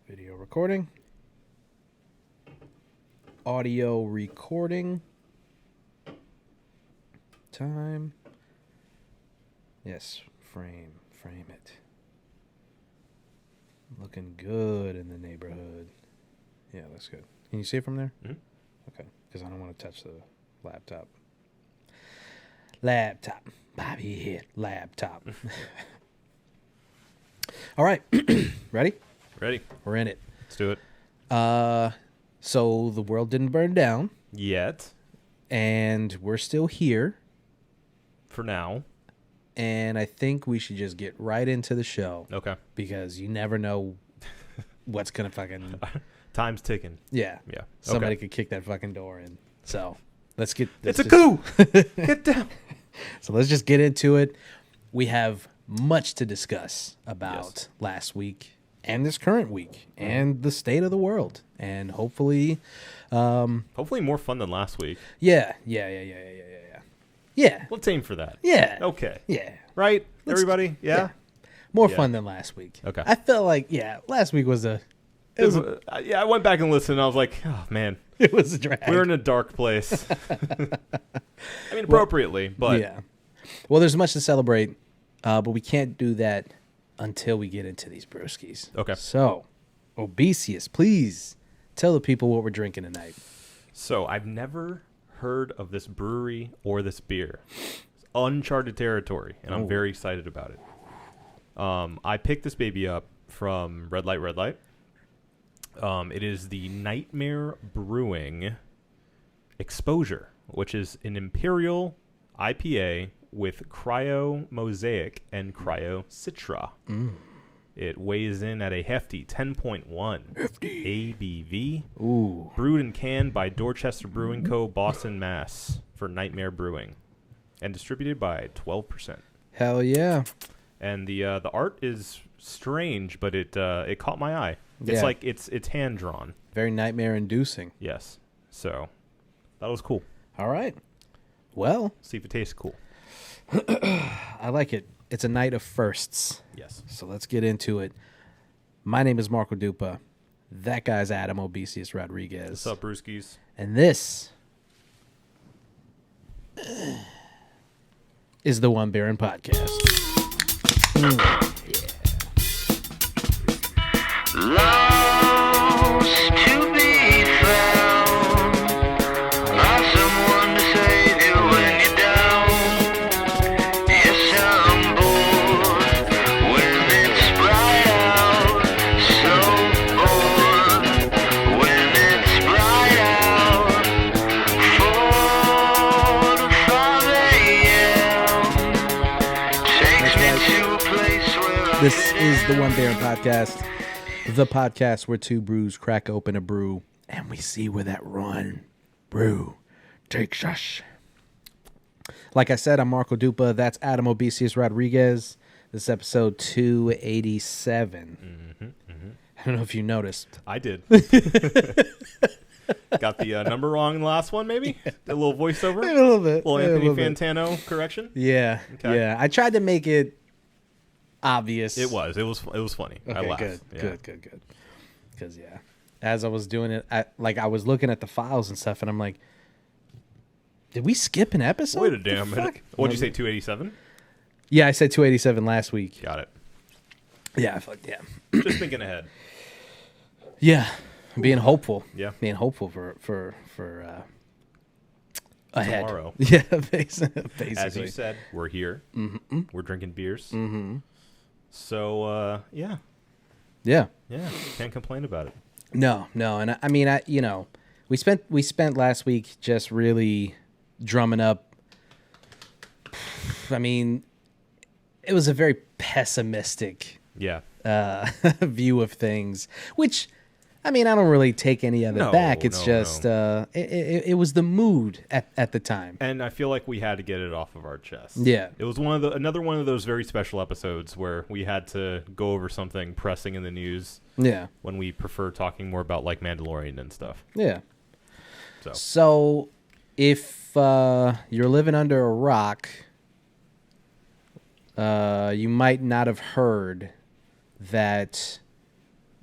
Video recording. Audio recording. Time. Yes, frame it. Looking good in the neighborhood. Yeah, that's good. Can you see it from there? Mm-hmm. Okay, because I don't want to touch the laptop. Bobby hit laptop. All right. Ready? Ready. We're in it. Let's do it. So the world didn't burn down. Yet. And we're still here. For now. And I think we should just get right into the show. Okay. Because you never know what's going to fucking... Time's ticking. Yeah. Yeah. Somebody could kick that fucking door in. So let's get... It's a coup! Get down! So let's just get into it. We have much to discuss about last week and this current week and the state of the world. And hopefully... hopefully more fun than last week. Yeah. Let's aim for that. Yeah. Okay. Yeah. Right? Everybody? Yeah? More fun than last week. Okay. I felt like, last week was a... I went back and listened, and I was like, oh, man. It was a drag. We were in a dark place. I mean, appropriately, but... Yeah. Well, there's much to celebrate, but we can't do that until we get into these brewskis. Okay. So, Obesius, please tell the people what we're drinking tonight. So, I've never heard of this brewery or this beer. It's uncharted territory, and I'm very excited about it. I picked this baby up from Red Light. It is the Nightmare Brewing Exposure, which is an Imperial IPA with Cryo Mosaic and Cryo Citra. It weighs in at a hefty 10.1 ABV. Ooh. Brewed and canned by Dorchester Brewing Co., Boston, Mass. for Nightmare Brewing, and distributed by 12%. Hell yeah. And the art is strange, but it caught my eye. It's like it's hand drawn. Very nightmare inducing. Yes. So that was cool. All right. Well, See if it tastes cool. I like it. It's a night of firsts. Yes. So let's get into it. My name is Marco Dupa. That guy's Adam Obesius Rodriguez. What's up, Brewskis? And this is the One Baron Podcast. Lost to be found by someone to save you when you're down. Yes, I'm bored when it's bright out. So bored when it's bright out. 4 to 5 a.m. takes me to a place where This is the One Baron Podcast. The podcast where two brews crack open a brew and we see where that run brew takes us. Like I said, I'm Marco Dupa. That's Adam Obesius Rodriguez. This is episode 287. I don't know if you noticed. I did. Got the number wrong in the last one, maybe? A little voiceover? A little bit. Little a Anthony little bit. Fantano correction? Yeah. Okay. Yeah. I tried to make it obvious. It was funny. I Okay, laughed. good, Yeah. good. Because, as I was doing it, I was looking at the files and stuff, and I'm like, did we skip an episode? Wait a What damn the minute. fuck? What'd you say, 287? Yeah, I said 287 last week. Got it. Yeah, yeah. Just thinking ahead. Yeah, being hopeful. Yeah. Being hopeful for ahead. Tomorrow. Yeah, basically. As you said, we're here. Mm-hmm. We're drinking beers. Mm-hmm. So, yeah, Yeah. can't complain about it. No, and I mean, we spent last week just really drumming up. I mean, it was a very pessimistic Yeah. view of things, which, I mean, I don't really take any of it No, back. It's no, just it was the mood at the time. And I feel like we had to get it off of our chest. Yeah. It was another one of those very special episodes where we had to go over something pressing in the news. Yeah. When we prefer talking more about like Mandalorian and stuff. Yeah. So So if you're living under a rock, you might not have heard that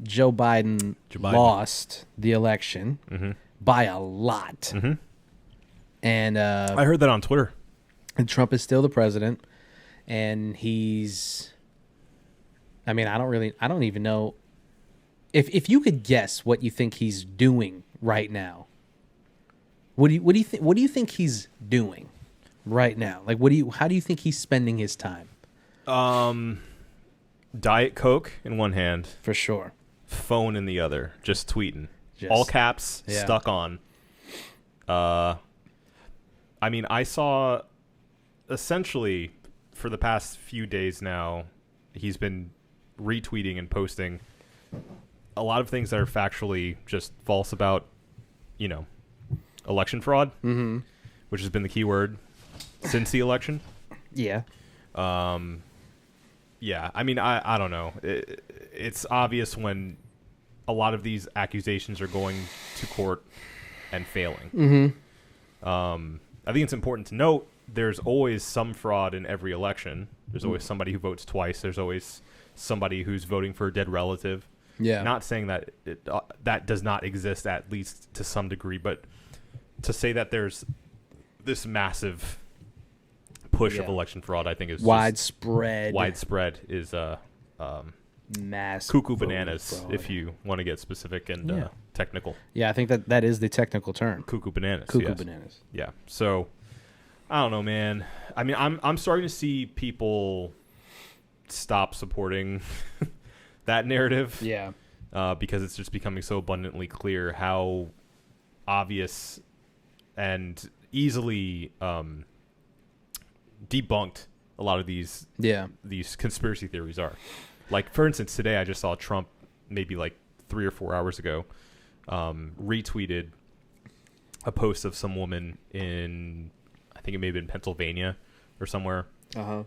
Joe Biden lost the election by a lot. And I heard that on Twitter. And Trump is still the president. And he's... I mean, I don't even know... If you could guess what you think he's doing right now, what do you think he's doing right now? Like, how do you think he's spending his time? Diet Coke in one hand, for sure. Phone in the other, just tweeting, all caps, stuck on. I mean, I saw essentially for the past few days now, he's been retweeting and posting a lot of things that are factually just false about, election fraud, which has been the key word since the election. Yeah. Yeah. I mean, I don't know. It's obvious when a lot of these accusations are going to court and failing. I think it's important to note there's always some fraud in every election. There's always somebody who votes twice. There's always somebody who's voting for a dead relative. Yeah. Not saying that that does not exist, at least to some degree, but to say that there's this massive push of election fraud, I think is widespread. Widespread is mass cuckoo bananas, fraud. If you want to get specific and technical. Yeah, I think that is the technical term. Cuckoo bananas. Cuckoo bananas. Yeah. So I don't know, man. I mean, I'm starting to see people stop supporting that narrative. Yeah. Because it's just becoming so abundantly clear how obvious and easily debunked a lot of these conspiracy theories are. Like, for instance, today I just saw Trump maybe like 3 or 4 hours ago retweeted a post of some woman in, I think it may have been Pennsylvania or somewhere,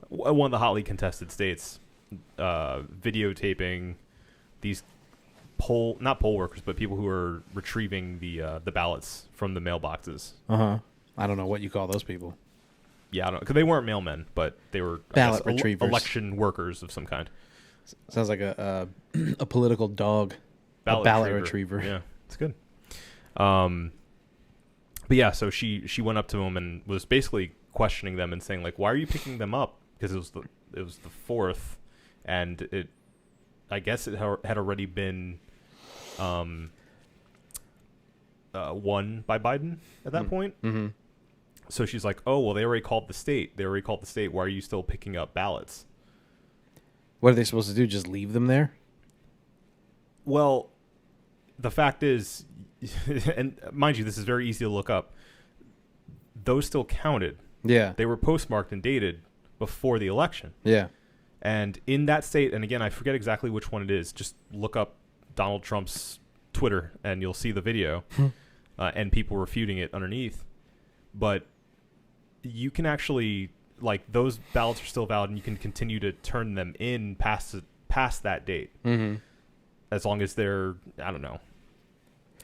one of the hotly contested states, videotaping these not poll workers, but people who are retrieving the ballots from the mailboxes. I don't know what you call those people. Yeah, I don't, because they weren't mailmen, but they were ballot retrievers, election workers of some kind. Sounds like a political dog. Ballot retriever. Yeah, it's good. But yeah, so she went up to him and was basically questioning them and saying, like, why are you picking them up? Because it was the 4th, and I guess it had already been won by Biden at that point. So she's like, oh, well, they already called the state. Why are you still picking up ballots? What are they supposed to do? Just leave them there? Well, the fact is, and mind you, this is very easy to look up. Those still counted. Yeah. They were postmarked and dated before the election. Yeah. And in that state, and again, I forget exactly which one it is, just look up Donald Trump's Twitter and you'll see the video and people refuting it underneath. But you can actually, like, those ballots are still valid and you can continue to turn them in past that date. As long as they're, I don't know,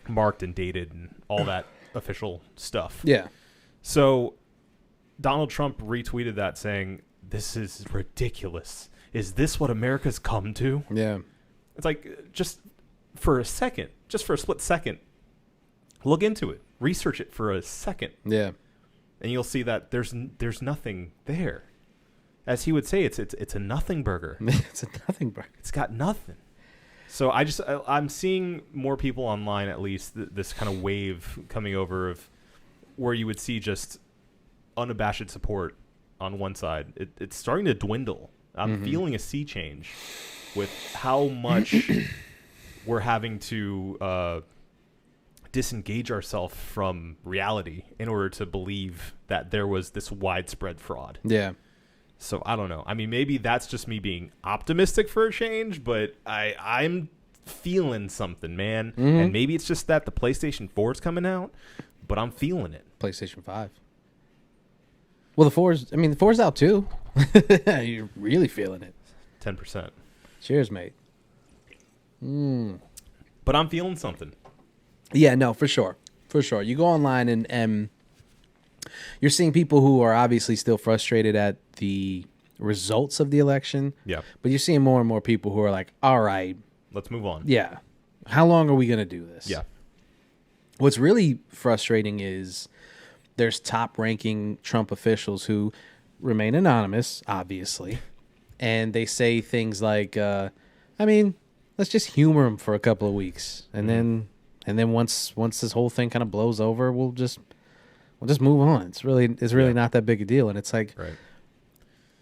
marked and dated and all that official stuff. Yeah. So Donald Trump retweeted that saying, this is ridiculous. Is this what America's come to? Yeah. It's like, just for a split second, look into it. Research it for a second. Yeah. And you'll see that there's nothing there. As he would say, it's a nothing burger. It's a nothing burger. It's got nothing. So I'm seeing more people online, at least, this kind of wave coming over of where you would see just unabashed support on one side. It's starting to dwindle. I'm feeling a sea change with how much we're having to disengage ourselves from reality in order to believe that there was this widespread fraud. Yeah. So I don't know. I mean, maybe that's just me being optimistic for a change, but I'm feeling something, man. And maybe it's just that the PlayStation 4 is coming out, but I'm feeling it. PlayStation 5. Well, the 4's out too. You're really feeling it. 10%. Cheers, mate. But I'm feeling something. Yeah, no, for sure. For sure. You go online and you're seeing people who are obviously still frustrated at the results of the election. Yeah. But you're seeing more and more people who are like, all right, Let's move on. Yeah. How long are we going to do this? Yeah. What's really frustrating is there's top-ranking Trump officials who remain anonymous, obviously, and they say things like, let's just humor him for a couple of weeks, and then once this whole thing kind of blows over, we'll just move on. It's really not that big a deal, and it's like, Right.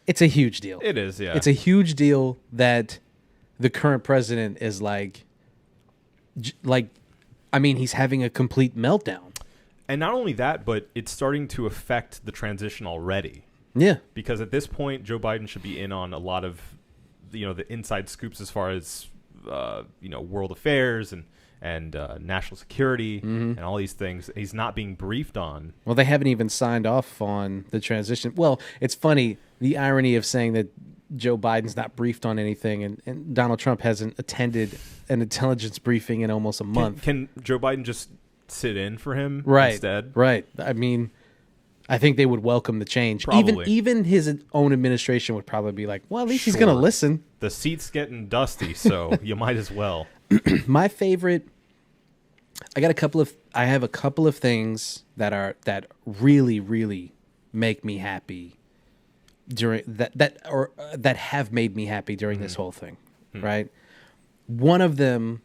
It's a huge deal. It is, yeah. It's a huge deal that the current president is he's having a complete meltdown. And not only that, but it's starting to affect the transition already. Yeah. Because at this point, Joe Biden should be in on a lot of, the inside scoops as far as, world affairs and national security and all these things. He's not being briefed on. Well, they haven't even signed off on the transition. Well, it's funny, the irony of saying that Joe Biden's not briefed on anything and Donald Trump hasn't attended an intelligence briefing in almost a month. Can Joe Biden just sit in for him Right. instead? Right. I mean, I think they would welcome the change. Probably. Even his own administration would probably be like, well, at least he's going to listen. The seat's getting dusty, so you might as well. My favorite, I have a couple of things that really, really make me happy during that have made me happy during this whole thing, right? One of them,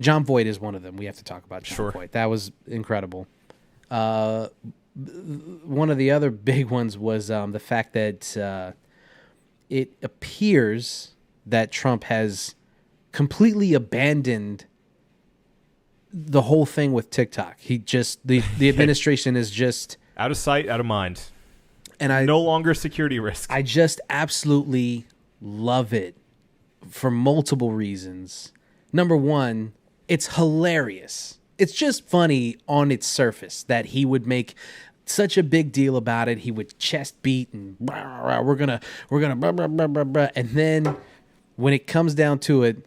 John Voight is one of them. We have to talk about John Voight. That was incredible. One of the other big ones was the fact that it appears that Trump has completely abandoned the whole thing with TikTok. He just the administration is just out of sight, out of mind. And I no longer a security risk. I just absolutely love it for multiple reasons. Number one, it's hilarious. It's just funny on its surface that he would make such a big deal about it. He would chest beat and we're gonna blah, blah, blah, blah, blah. And then when it comes down to it,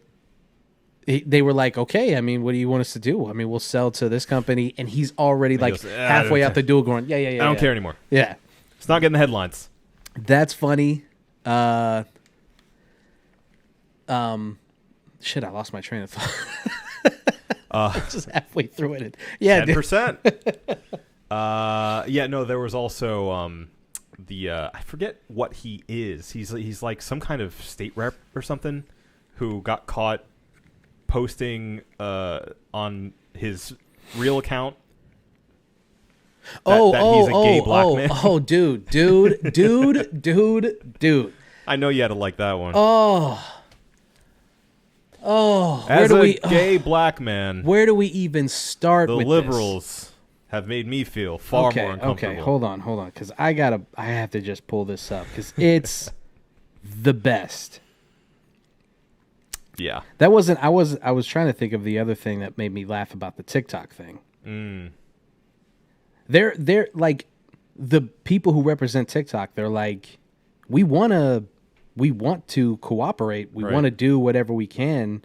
they were like, okay, I mean, what do you want us to do? I mean, we'll sell to this company. And he's already halfway out the door going, yeah. I don't care anymore. Yeah. It's not getting the headlines. That's funny. Shit, I lost my train of thought. Just halfway through it. Yeah, 10%. There was also I forget what he is. He's like some kind of state rep or something who got caught posting on his real account. He's a gay black man. Oh, dude. I know you had to like that one. As a gay black man, where do we even start? The with liberals have made me feel far more uncomfortable. Okay, hold on, because I have to just pull this up because it's the best. Yeah, that wasn't. I was trying to think of the other thing that made me laugh about the TikTok thing. They're like the people who represent TikTok. They're like, we want to cooperate. We want to do whatever we can.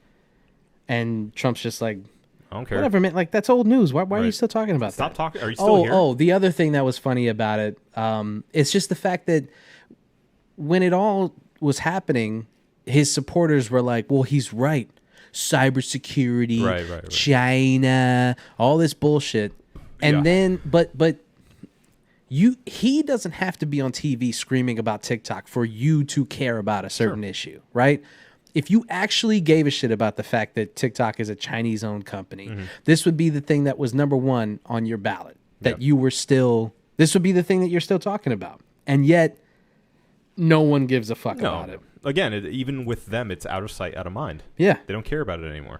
And Trump's just like, I don't care. Whatever, man. Like, that's old news. Why are you still talking about that? Stop talking. Are you still here? Oh, the other thing that was funny about it, it's just the fact that when it all was happening, his supporters were like, well, he's right. Cybersecurity, right. China, all this bullshit. And then, but he doesn't have to be on TV screaming about TikTok for you to care about a certain issue, right? If you actually gave a shit about the fact that TikTok is a Chinese-owned company, this would be the thing that was number one on your ballot. That you were still, this would be the thing that you're still talking about. And yet, no one gives a fuck about it. Again, even with them, it's out of sight, out of mind. Yeah. They don't care about it anymore.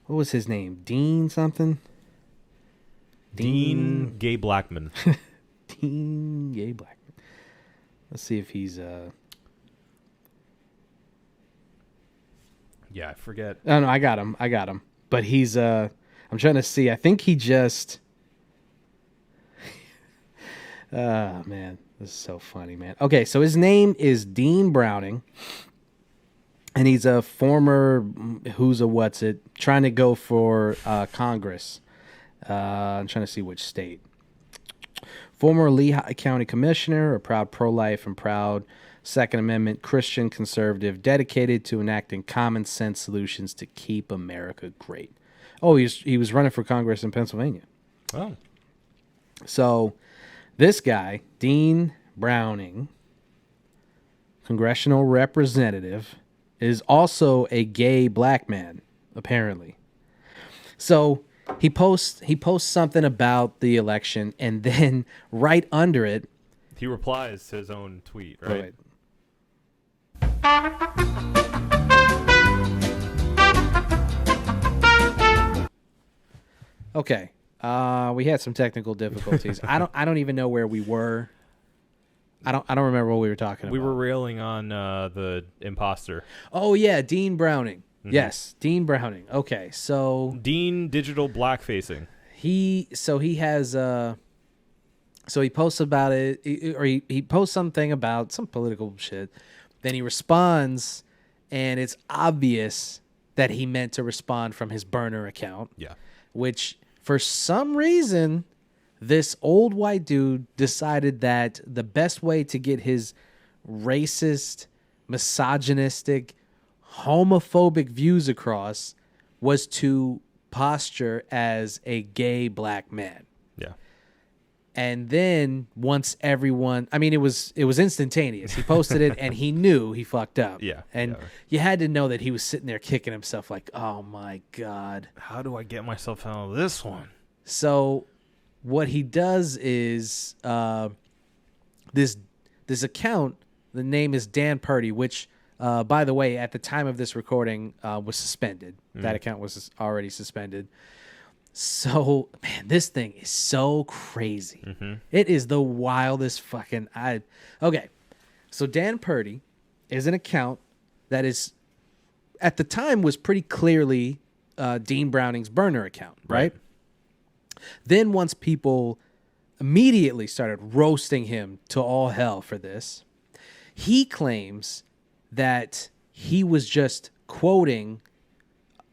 What was his name? Dean something? Dean Gay Blackman. Dean Gay Blackman. Let's see if he's... Yeah, I forget. Oh, no, I got him. But he's... I'm trying to see. I think he just... Oh, man. This is so funny, man. Okay, so his name is Dean Browning. And he's a former trying to go for Congress. I'm trying to see which state. Former Lehigh County Commissioner, a proud pro-life and proud Second Amendment, Christian conservative, dedicated to enacting common sense solutions to keep America great. Oh, he was running for Congress in Pennsylvania. Oh. So this guy, Dean Browning, congressional representative, is also a gay black man, apparently. So he posts something about the election, and then right under it, He replies to his own tweet, right? Okay. We had some technical difficulties. I don't even know where we were. I don't remember what we were talking about. We were railing on the imposter. Oh yeah, Dean Browning. Mm-hmm. Yes, Dean Browning. Okay, so Dean digital blackfacing. he posts about it, he posts something about some political shit. Then he responds, and it's obvious that he meant to respond from his burner account. Yeah. Which, for some reason, this old white dude decided that the best way to get his racist, misogynistic, homophobic views across was to posture as a gay black man. Yeah. And then once everyone, I mean, it was instantaneous. He posted it and he knew he fucked up. Yeah. And you had to know that he was sitting there kicking himself like, oh my God. How do I get myself out of this one? So what he does is this account, the name is Dan Purdy, which, by the way, at the time of this recording, was suspended. That account was already suspended. So, man, this thing is so crazy. Mm-hmm. It is the wildest fucking... Okay, so Dan Purdy is an account that is, at the time, was pretty clearly Dean Browning's burner account, right? Then once people immediately started roasting him to all hell for this, he claims that he was just quoting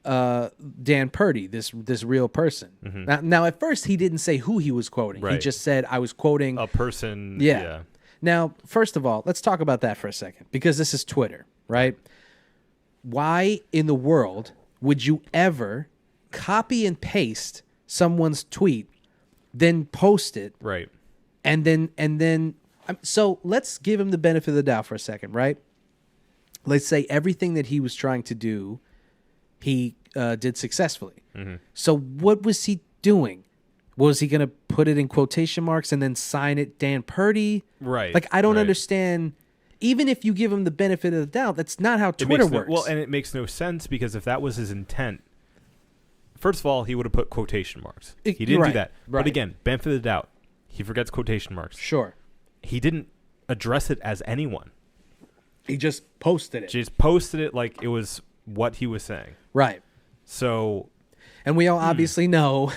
Dan Purdy, this real person. Mm-hmm. Now, at first, he didn't say who he was quoting. Right. He just said, I was quoting... A person. Yeah. Now, first of all, let's talk about that for a second, because this is Twitter, right? Why in the world would you ever copy and paste someone's tweet, then post it, Right. and then so let's give him the benefit of the doubt for a second, right? Let's say everything that he was trying to do, he did successfully. Mm-hmm. So what was he doing? Was he going to put it in quotation marks and then sign it Dan Purdy? Right. Like, I don't understand. Even if you give him the benefit of the doubt, that's not how Twitter works. Well, and it makes no sense, because if that was his intent, first of all, he would have put quotation marks. He didn't do that. Right. But again, benefit of the doubt, he forgets quotation marks. Sure. He didn't address it as anyone. He just posted it. Just posted it like it was what he was saying. Right. So... And we all obviously know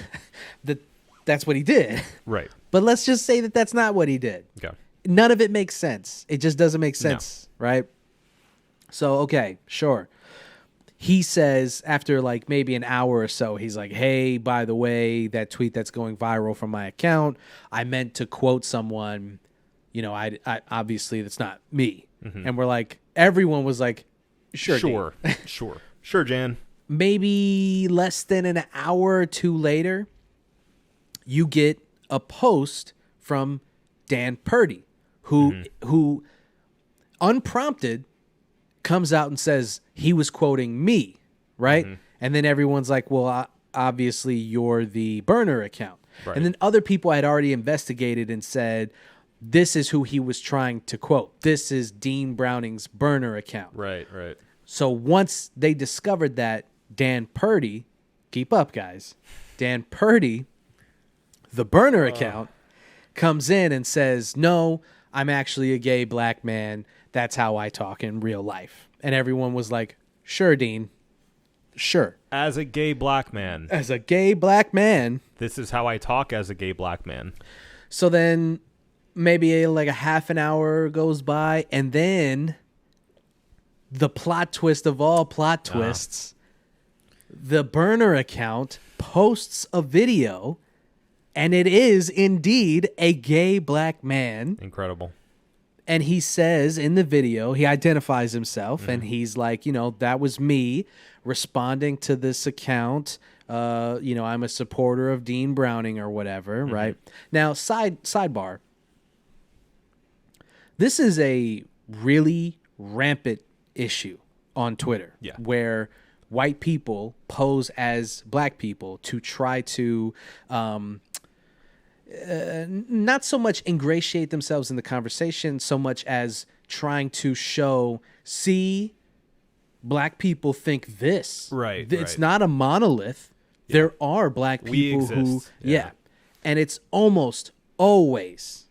that that's what he did. Right. But let's just say that that's not what he did. Okay. None of it makes sense. It just doesn't make sense, right? So, okay, sure. He says after like maybe an hour or so, he's like, hey, by the way, that tweet that's going viral from my account, I meant to quote someone, I obviously that's not me. Mm-hmm. And we're like, everyone was like, sure. Sure, Jan. Maybe less than an hour or two later, you get a post from Dan Purdy, who unprompted comes out and says he was quoting me, right? Mm-hmm. And then everyone's like, well, obviously you're the burner account. Right. And then other people had already investigated and said, this is who he was trying to quote. This is Dean Browning's burner account. Right. So once they discovered that, Dan Purdy, keep up, guys, Dan Purdy, the burner account, comes in and says, no, I'm actually a gay black man. That's how I talk in real life. And everyone was like, sure, Dean. Sure. As a gay black man. As a gay black man. This is how I talk as a gay black man. So then maybe like a half an hour goes by, and then the plot twist of all plot twists, the burner account posts a video, and it is indeed a gay black man. Incredible. And he says in the video, he identifies himself, and he's like, that was me responding to this account. I'm a supporter of Dean Browning or whatever, right? Now, sidebar. This is a really rampant issue on Twitter, where white people pose as black people to try to not so much ingratiate themselves in the conversation, so much as trying to show, see, black people think this. Right. It's not a monolith. Yeah. There are black people who, and it's almost always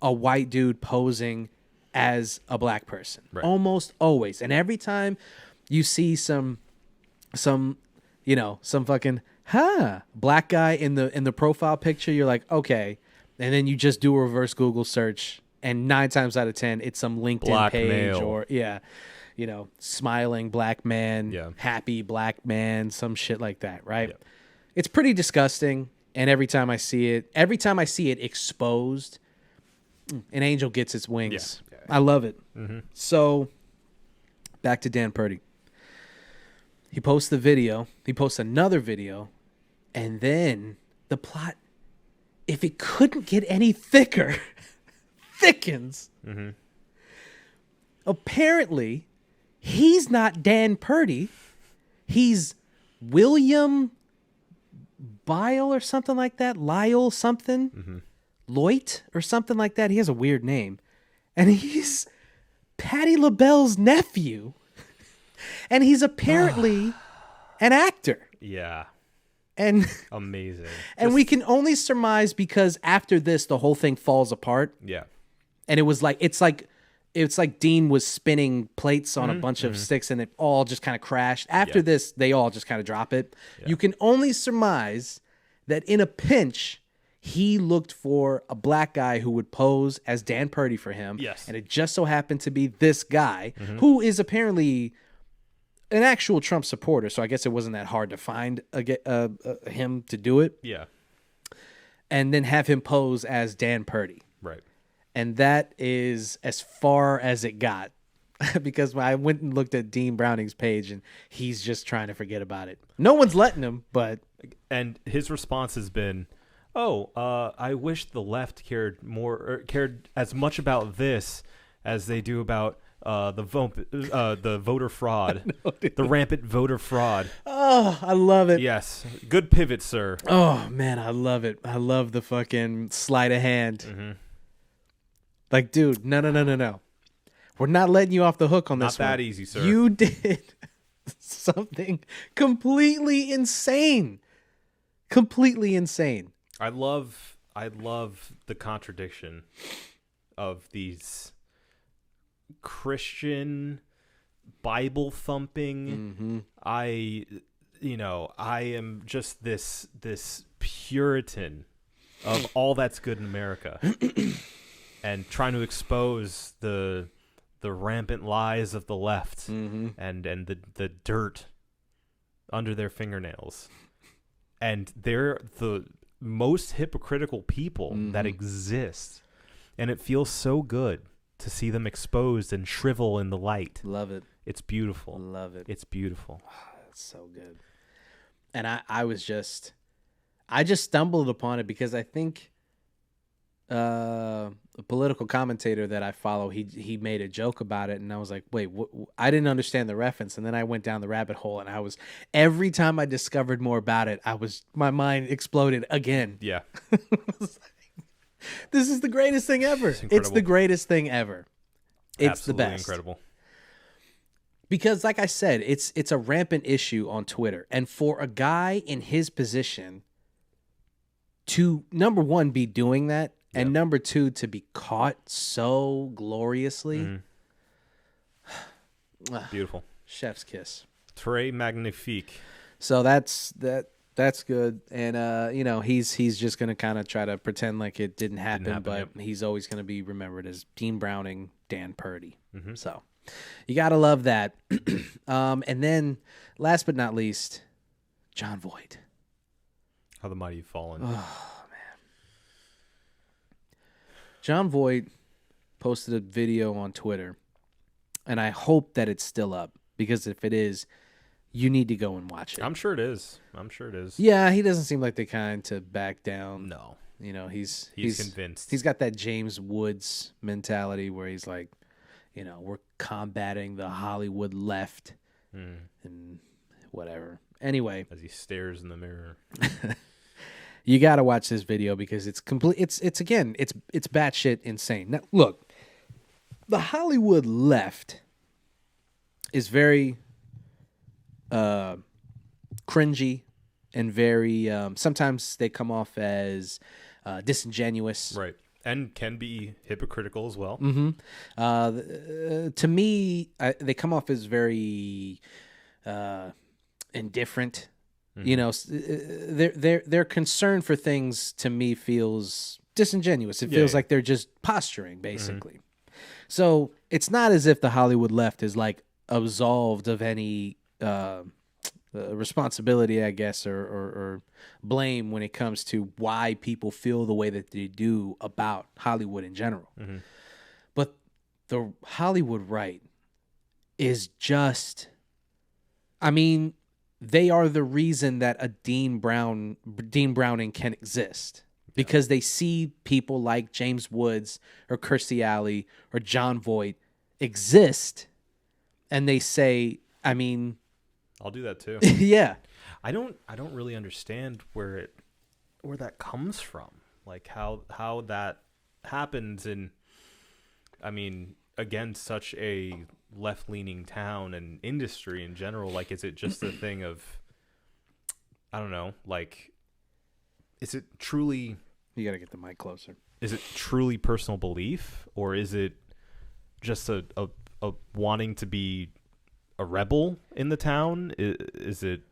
a white dude posing as a black person. Right. Almost always. And every time you see some fucking black guy in the profile picture, you're like, okay. And then you just do a reverse Google search, and 9 times out of 10, it's some LinkedIn black page male. Or smiling black man, happy black man, some shit like that, right? Yeah. It's pretty disgusting. And every time I see it exposed, an angel gets its wings. Yeah. I love it. Mm-hmm. So back to Dan Purdy. He posts the video. He posts another video. And then the plot, if it couldn't get any thicker, thickens. Mm-hmm. Apparently, he's not Dan Purdy. He's William Bile or something like that. Lyle something. Mm-hmm. Voight or something like that. He has a weird name. And he's Patti LaBelle's nephew. And he's apparently an actor. Yeah. And amazing. And we can only surmise because after this, the whole thing falls apart. Yeah. And it was like, it's like Dean was spinning plates on a bunch of sticks and it all just kind of crashed. After this, they all just kind of drop it. Yeah. You can only surmise that in a pinch, he looked for a black guy who would pose as Dan Purdy for him. Yes. And it just so happened to be this guy who is apparently an actual Trump supporter. So I guess it wasn't that hard to find him to do it. Yeah. And then have him pose as Dan Purdy. Right. And that is as far as it got. Because I went and looked at Dean Browning's page and he's just trying to forget about it. No one's letting him, but... And his response has been, I wish the left cared as much about this as they do about the voter fraud, the rampant voter fraud. Oh, I love it. Yes. Good pivot, sir. Oh, man, I love it. I love the fucking sleight of hand. Mm-hmm. Like, dude, no. We're not letting you off the hook on this one. Not that easy, sir. You did something completely insane. Completely insane. I love the contradiction of these Christian Bible thumping. I am just this Puritan of all that's good in America. And trying to expose the rampant lies of the left and the dirt under their fingernails. And they're the most hypocritical people that exist. And it feels so good to see them exposed and shrivel in the light. Love it. It's beautiful. Love it. It's beautiful. That's so good. And I just stumbled upon it because I think a political commentator that I follow, he made a joke about it, and I was like, wait, I didn't understand the reference, and then I went down the rabbit hole, and every time I discovered more about it, my mind exploded again. Yeah. This is the greatest thing ever. It's the greatest thing ever. It's absolutely the best. Incredible. Because like I said, it's a rampant issue on Twitter, and for a guy in his position to, number one, be doing that, and number two, to be caught so gloriously. Beautiful. Chef's kiss. Très magnifique. So that's good. And he's just gonna kind of try to pretend like it didn't happen, but he's always gonna be remembered as Dean Browning, Dan Purdy. So you gotta love that. And then last but not least, Jon Voight. How the mighty have fallen. Oh, Jon Voight posted a video on Twitter, and I hope that it's still up, because if it is, you need to go and watch it. I'm sure it is. Yeah, he doesn't seem like the kind to back down. No. You know, he's convinced. He's got that James Woods mentality where he's like, you know, we're combating the Hollywood left and whatever. Anyway, as he stares in the mirror. You got to watch this video because it's complete. It's batshit insane. Now, look, the Hollywood left is very cringy and very. Sometimes they come off as disingenuous, right? And can be hypocritical as well. To me, they come off as very indifferent. You know, their concern for things to me feels disingenuous. It feels like they're just posturing, basically. So it's not as if the Hollywood left is like absolved of any responsibility, I guess, or blame when it comes to why people feel the way that they do about Hollywood in general. But the Hollywood right is just, I mean, they are the reason that a Dean Browning can exist, because they see people like James Woods or Kirstie Alley or John Voight exist, and they say, I mean, I'll do that too. Yeah. I don't really understand where that comes from. Like how that happens in, I mean, again, such a left-leaning town and industry in general. Like, is it just a thing of, I don't know, like, is it truly... You got to get the mic closer. Is it truly personal belief, or is it just a wanting to be a rebel in the town? Is it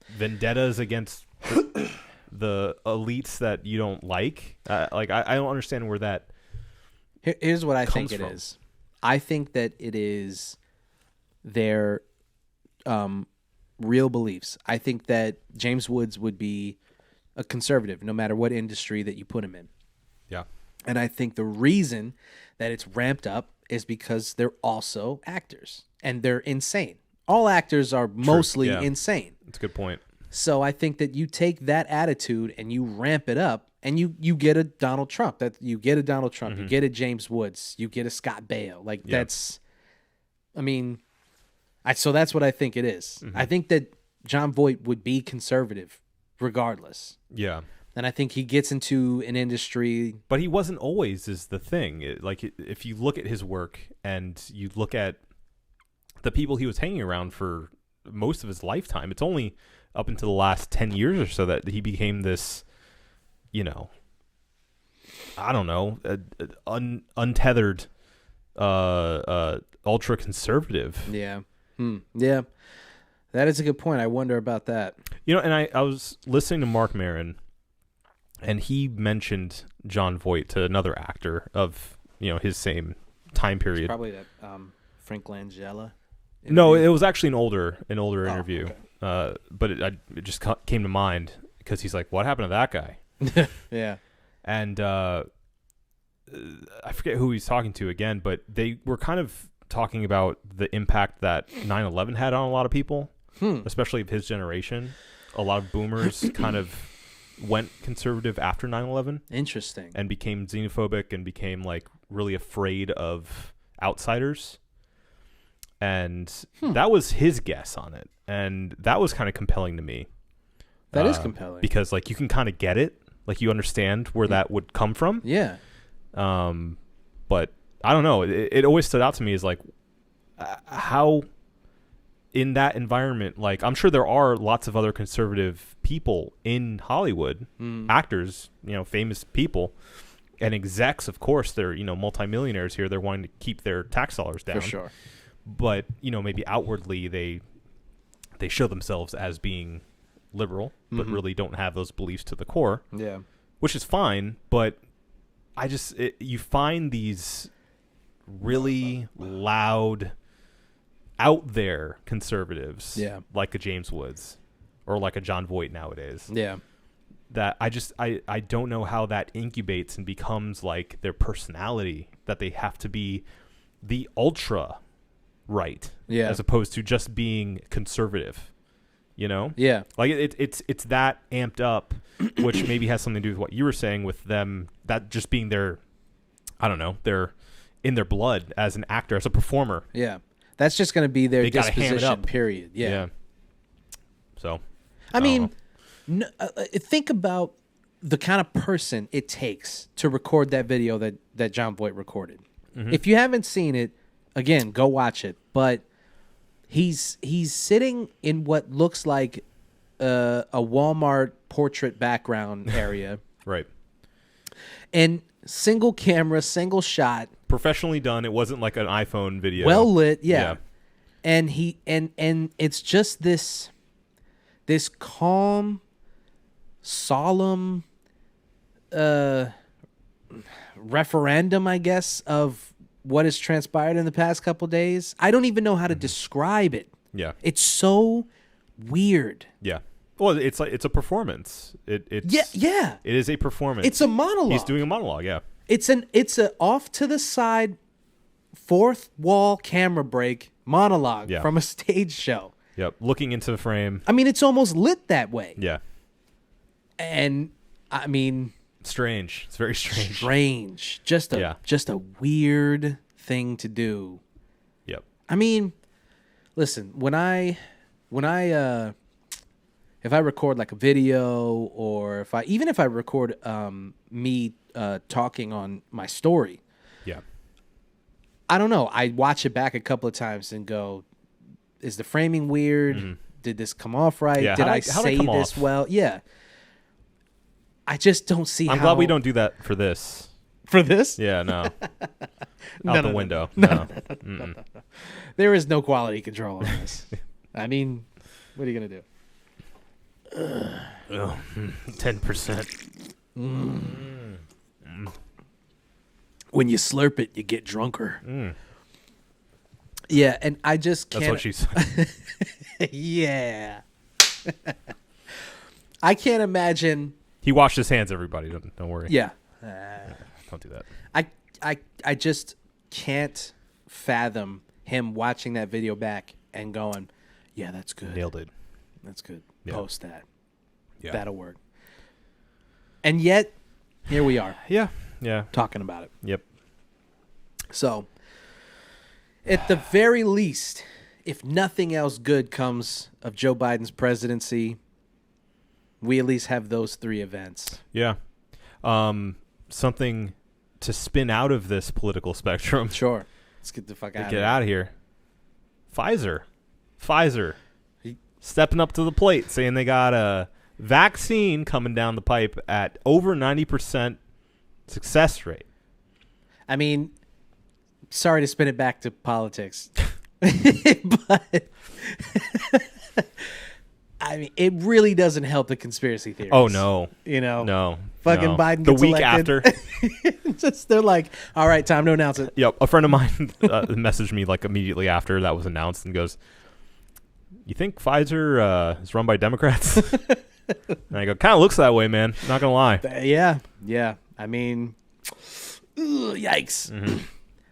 vendettas against the elites that you don't like? I don't understand where that Here's what I think it from. is. I think that it is their real beliefs. I think that James Woods would be a conservative no matter what industry that you put him in. Yeah. And I think the reason that it's ramped up is because they're also actors, and they're insane. All actors are mostly insane. That's a good point. So I think that you take that attitude and you ramp it up, and you get a Donald Trump. You get a James Woods, you get a Scott Baio. Like, that's, I mean, so that's what I think it is. I think that John Voight would be conservative regardless. Yeah. And I think he gets into an industry. But he wasn't always, is the thing. If you look at his work and you look at the people he was hanging around for most of his lifetime, it's only up until the last 10 years or so that he became this, you know, I don't know, untethered, ultra conservative. Yeah. Yeah. That is a good point. I wonder about that. You know, and I was listening to Mark Maron, and he mentioned John Voight to another actor of, you know, his same time period. It's probably that Frank Langella. No, it was actually an older interview. Okay. But it just came to mind because he's like, "What happened to that guy?" Yeah. And I forget who he's talking to again, but they were kind of talking about the impact that 9/11 had on a lot of people, especially of his generation. A lot of boomers kind of went conservative after 9/11. Interesting. And became xenophobic and became like really afraid of outsiders. And that was his guess on it. And that was kind of compelling to me. That is compelling. Because like you can kind of get it. Like you understand where that would come from. Yeah. But I don't know. It always stood out to me as like how in that environment, like I'm sure there are lots of other conservative people in Hollywood, actors, you know, famous people, and execs, of course, they're, you know, multimillionaires here. They're wanting to keep their tax dollars down. For sure. But, you know, maybe outwardly they show themselves as being liberal, but really don't have those beliefs to the core. Yeah. Which is fine, but you find these really loud, out there conservatives, like a James Woods or like a John Voight nowadays. Yeah. That I don't know how that incubates and becomes like their personality that they have to be the ultra right, Yeah. as opposed to just being conservative. You know, Yeah. like it's that amped up, which maybe has something to do with what you were saying with them, that just being their, I don't know, they're in their blood as an actor, as a performer. Yeah. That's just going to be their They gotta ham it disposition, up. period. Yeah. So, I mean, know. think about the kind of person it takes to record that video that John Voight recorded. Mm-hmm. If you haven't seen it, again, go watch it. But he's sitting in what looks like a Walmart portrait background area, Right. and single camera, single shot, Professionally done. It wasn't like an iPhone video. well lit, yeah. Yeah. And he and it's just this calm, solemn referendum, I guess, of what has transpired in the past couple days. I don't even know how to describe it. Yeah. It's so weird. Yeah. Well, it's like it's a performance. It's Yeah. It is a performance. It's a monologue. He's doing a monologue. Yeah. It's a off to the side, fourth wall camera break monologue Yeah. from a stage show. Yep. Looking into the frame. I mean, it's almost lit that way. Yeah. And I mean, Strange. It's very strange. just a Yeah. just a weird thing to do. Yep. I mean, listen, when I if I record like a video, or if I record me talking on my story, Yeah. I don't know. I watch it back a couple of times and go, is the framing weird? Did this come off right? Yeah, Did I how'd say it come this off? well? Yeah. I just don't see I'm how. glad we don't do that for this. For this? Yeah. No. No, Out no, the no, window. no. No. There is no quality control on this. I mean, what are you going to do? 10%. When you slurp it, you get drunker. Yeah, and I just can't. That's what she said. Yeah. I can't imagine. He washed his hands, everybody. Don't worry. Yeah. Don't do that. I just can't fathom him watching that video back and going, yeah, that's good. Nailed it. That's good. Yeah. Post that. Yeah. That'll work. And yet, here we are Yeah. Yeah. talking about it. Yep. So, at the very least, if nothing else good comes of Joe Biden's presidency, we at least have those three events. Yeah. Something to spin out of this political spectrum. Sure. Let's get the fuck out of Get here. out of here. Pfizer. Stepping up to the plate, saying they got a vaccine coming down the pipe at over 90% success rate. I mean, sorry to spin it back to politics, but I mean, it really doesn't help the conspiracy theories. Oh, no. You know, No. fucking no. Biden The gets week elected. after. Just they're like, all right, time to announce it. Yep. A friend of mine messaged me like immediately after that was announced and goes, "You think Pfizer is run by Democrats?" And I go, "Kind of looks that way, man. Not gonna lie." Yeah. I mean, yikes. Mm-hmm.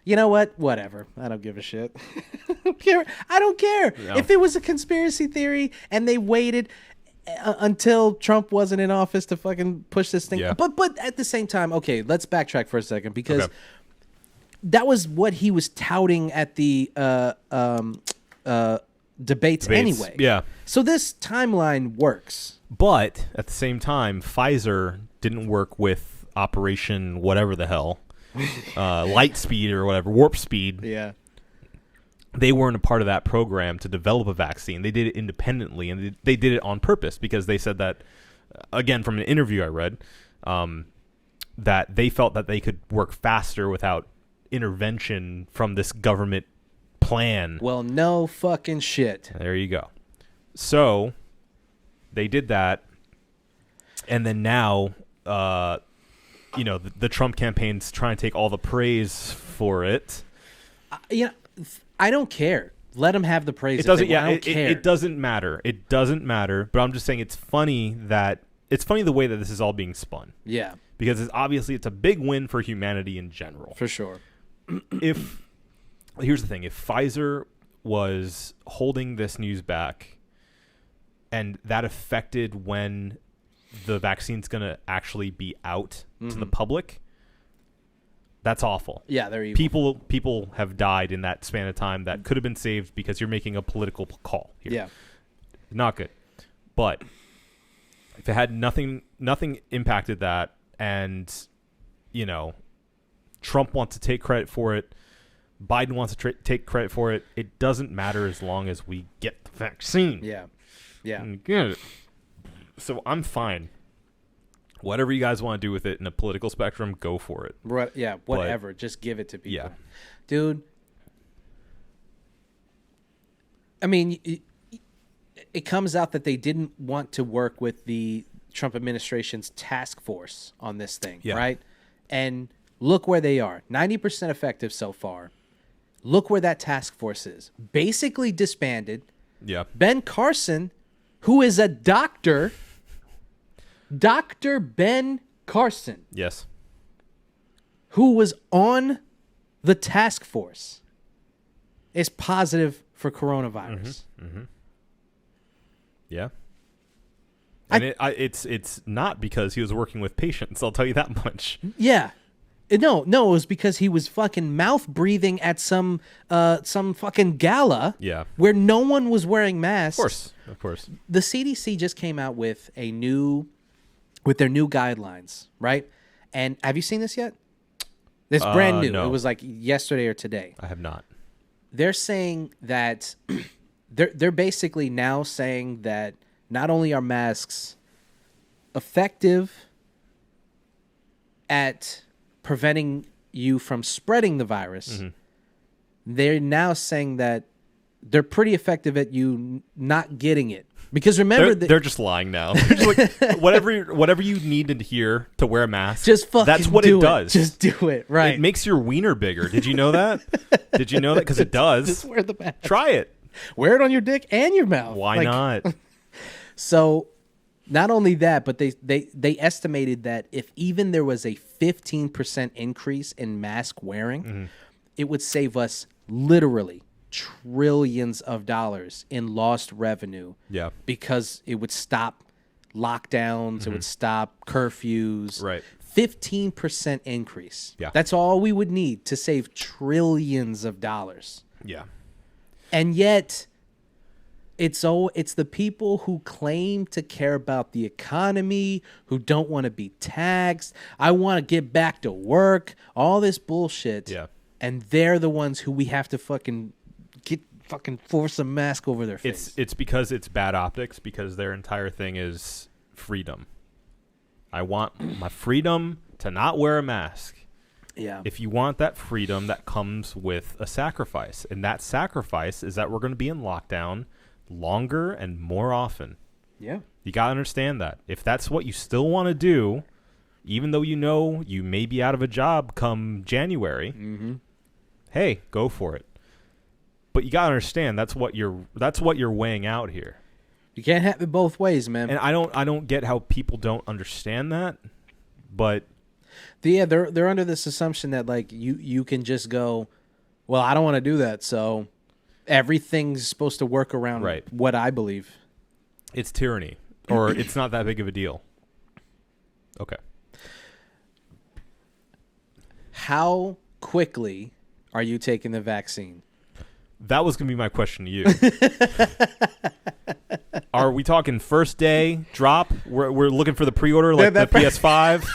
You know what? Whatever. I don't give a shit. I don't care. No. If it was a conspiracy theory and they waited until Trump wasn't in office to fucking push this thing. Yeah. But at the same time, okay, let's backtrack for a second, because Okay. that was what he was touting at the debates anyway. Yeah. So this timeline works. But at the same time, Pfizer didn't work with Operation whatever the hell, light speed or whatever, warp speed. Yeah. They weren't a part of that program to develop a vaccine. They did it independently, and they did it on purpose because they said that, again, from an interview I read, that they felt that they could work faster without intervention from this government plan. Well, no fucking shit. There you go. So they did that, and then now, the Trump campaign's trying to take all the praise for it. I don't care. Let them have the praise. It doesn't. I don't It care. doesn't matter. It doesn't matter. But I'm just saying it's funny the way that this is all being spun, Yeah, because it's a big win for humanity in general. for sure. here's the thing, if Pfizer was holding this news back and that affected when the vaccine's going to actually be out to the public, that's awful. Yeah, they're evil. People have died in that span of time that could have been saved because you're making a political call here. Yeah. Not good. But if it had nothing impacted that, and Trump wants to take credit for it, Biden wants to take credit for it, it doesn't matter as long as we get the vaccine. Yeah. And get it. So I'm fine. Whatever you guys want to do with it in the political spectrum, go for it. Yeah, whatever. Just give it to people. Yeah. Dude, I mean, it comes out that they didn't want to work with the Trump administration's task force on this thing, right? And look where they are. 90% effective so far. Look where that task force is. Basically disbanded. Yeah. Ben Carson, who is a doctor, Dr. Ben Carson, Yes. who was on the task force, is positive for coronavirus. Yeah. And it's not because he was working with patients, I'll tell you that much. Yeah. No, it was because he was fucking mouth breathing at some fucking gala where no one was wearing masks. Of course. The CDC just came out with their new guidelines, right? And have you seen this yet? It's brand new. No. It was like yesterday or today. I have not. They're saying that they're basically now saying that not only are masks effective at preventing you from spreading the virus, they're now saying that they're pretty effective at you not getting it. Because remember, they're just lying now. They're just like, whatever you need to hear to wear a mask, just fucking that's what do it does. Just do it, right? It makes your wiener bigger. Did you know that? Did you know that? Because it does. Just wear the mask. Try it. Wear it on your dick and your mouth. Why not? So, not only that, but they estimated that if even there was a 15% increase in mask wearing, it would save us literally trillions of dollars in lost revenue. Yeah. Because it would stop lockdowns, it would stop curfews. Right. 15% increase. Yeah. That's all we would need to save trillions of dollars. Yeah. And yet it's the people who claim to care about the economy, who don't want to be taxed. I want to get back to work, all this bullshit. Yeah. And they're the ones who we have to fucking force a mask over their face. It's because it's bad optics, because their entire thing is freedom. I want my freedom to not wear a mask. Yeah. If you want that freedom, that comes with a sacrifice. And that sacrifice is that we're going to be in lockdown longer and more often. Yeah. You got to understand that. If that's what you still want to do, even though you know you may be out of a job come January, hey, go for it. But you got to understand that's what you're weighing out here. You can't have it both ways, man. And I don't get how people don't understand that. But yeah, they're under this assumption that like you can just go, well, I don't want to do that, so everything's supposed to work around what I believe. It's tyranny, or it's not that big of a deal. Okay. How quickly are you taking the vaccine? That was going to be my question to you. Are we talking first day drop? We're looking for the pre-order like the PS5?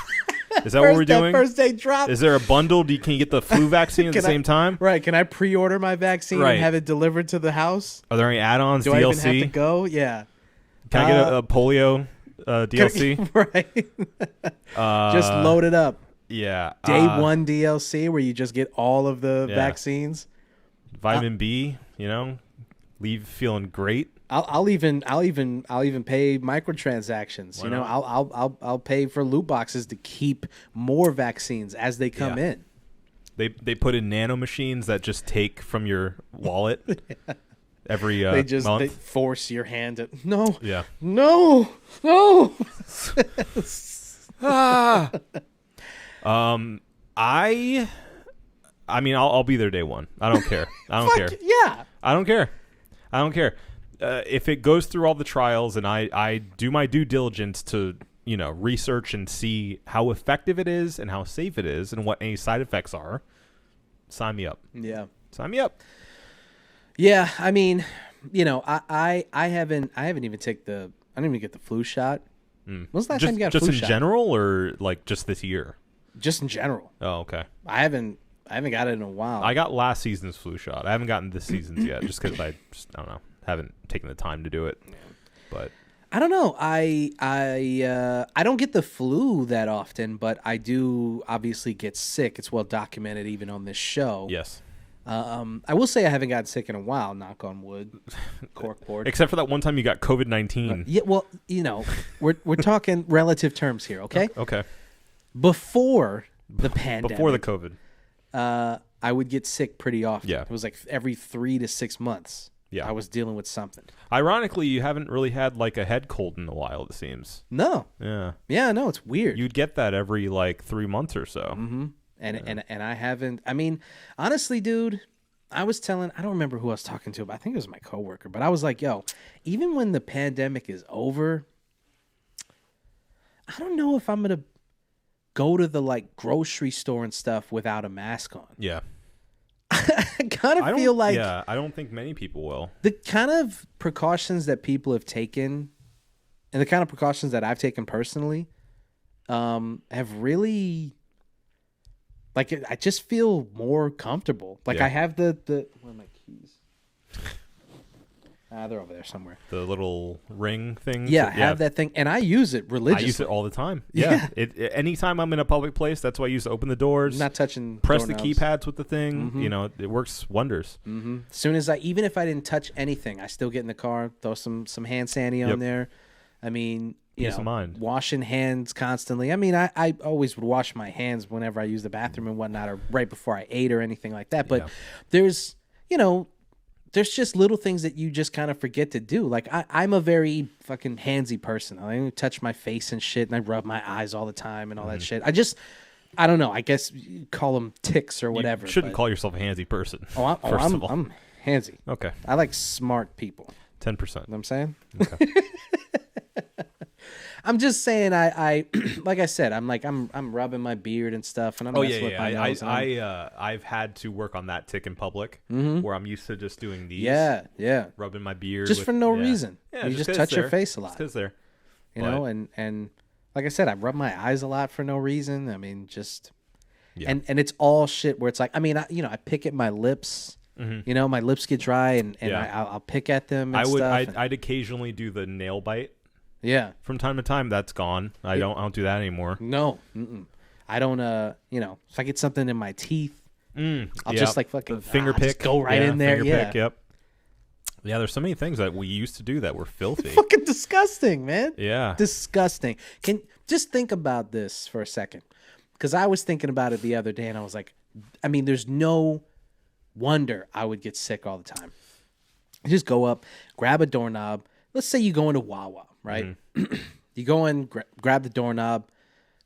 Is that what we're doing? First day drop. Is there a bundle? Can you get the flu vaccine at the same time? Right. Can I pre-order my vaccine and have it delivered to the house? Are there any add-ons, Do DLC? I even have to go? Yeah. Can I get a polio DLC? Right. Just load it up. Yeah. Day one DLC where you just get all of the vaccines. Vitamin B, leave feeling great. I'll even pay microtransactions. Why not? I'll pay for loot boxes to keep more vaccines as they come in. They put in nanomachines that just take from your wallet every month. They force your hand to no. Yeah. No. I mean, I'll be there day one. I don't care. I don't care. Yeah. I don't care. I don't care. If it goes through all the trials and I do my due diligence to, research and see how effective it is and how safe it is and what any side effects are, sign me up. Yeah. Sign me up. Yeah. I mean, I haven't even I didn't even get the flu shot. When was the last time you got a flu shot? Just in general or like just this year? Just in general. Oh, okay. I haven't got it in a while. I got last season's flu shot. I haven't gotten this season's yet just because I don't know. Haven't taken the time to do it. But I don't know. I don't get the flu that often, but I do obviously get sick. It's well documented even on this show. yes. I will say I haven't gotten sick in a while, knock on wood. Corkboard. Except for that one time you got COVID-19. Yeah, well, we're talking relative terms here, okay? Okay. Before the pandemic. Before the COVID. I would get sick pretty often. Yeah. It was like every 3 to 6 months. Yeah. I was dealing with something. Ironically, you haven't really had like a head cold in a while, it seems. No. Yeah. Yeah, no, it's weird. You'd get that every like 3 months or so. Mm-hmm. And I haven't. I mean, honestly, dude, I don't remember who I was talking to, but I think it was my coworker. But I was like, yo, even when the pandemic is over, I don't know if I'm going to go to the like grocery store and stuff without a mask on. Yeah. I kind of feel like I don't think many people will. the kind of precautions that people have taken and the kind of precautions that I've taken personally have really, like, I just feel more comfortable. Like, Yeah. I have the where are my keys? They're over there somewhere. The little ring thing. Yeah, I have that thing, and I use it religiously. I use it all the time. Yeah. Anytime I'm in a public place, that's why I use to open the doors. I'm not touching Press doorknobs. the keypads with the thing. Mm-hmm. It works wonders. Mm-hmm. As soon as even if I didn't touch anything, I still get in the car, throw some hand sandy on Yep. there. I mean, Peace of mind. washing hands constantly. I mean, I always would wash my hands whenever I use the bathroom and whatnot, or right before I ate or anything like that. But there's just little things that you just kind of forget to do. Like, I'm a very fucking handsy person. I touch my face and shit, and I rub my eyes all the time and all that shit. I don't know. I guess you call them tics or whatever. You shouldn't call yourself a handsy person. I'm handsy. Okay. I like smart people. 10%. You know what I'm saying? Okay. I'm just saying, I like I said, I'm rubbing my beard and stuff, and I'm messing with my nose. I've had to work on that tick in public, where I'm used to just doing these. Yeah. Rubbing my beard. Just for no reason. Yeah, you just 'cause touch your there. face a lot. Because there. And like I said, I rub my eyes a lot for no reason. I mean, just Yeah. and it's all shit where it's like, I mean, I pick at my lips. My lips get dry, and Yeah. I'll pick at them. And I'd occasionally do the nail bite. Yeah. From time to time, that's gone. I don't do that anymore. No. I don't. If I get something in my teeth, I'll just like fucking the finger pick. just go right in there. Finger Yeah. pick, yep. Yeah, there's so many things that we used to do that were filthy. Fucking disgusting, man. Yeah. Disgusting. Can just think about this for a second, because I was thinking about it the other day, and I was like, I mean, there's no wonder I would get sick all the time. You just go up, grab a doorknob. Let's say you go into Wawa, right? You go in, grab the doorknob,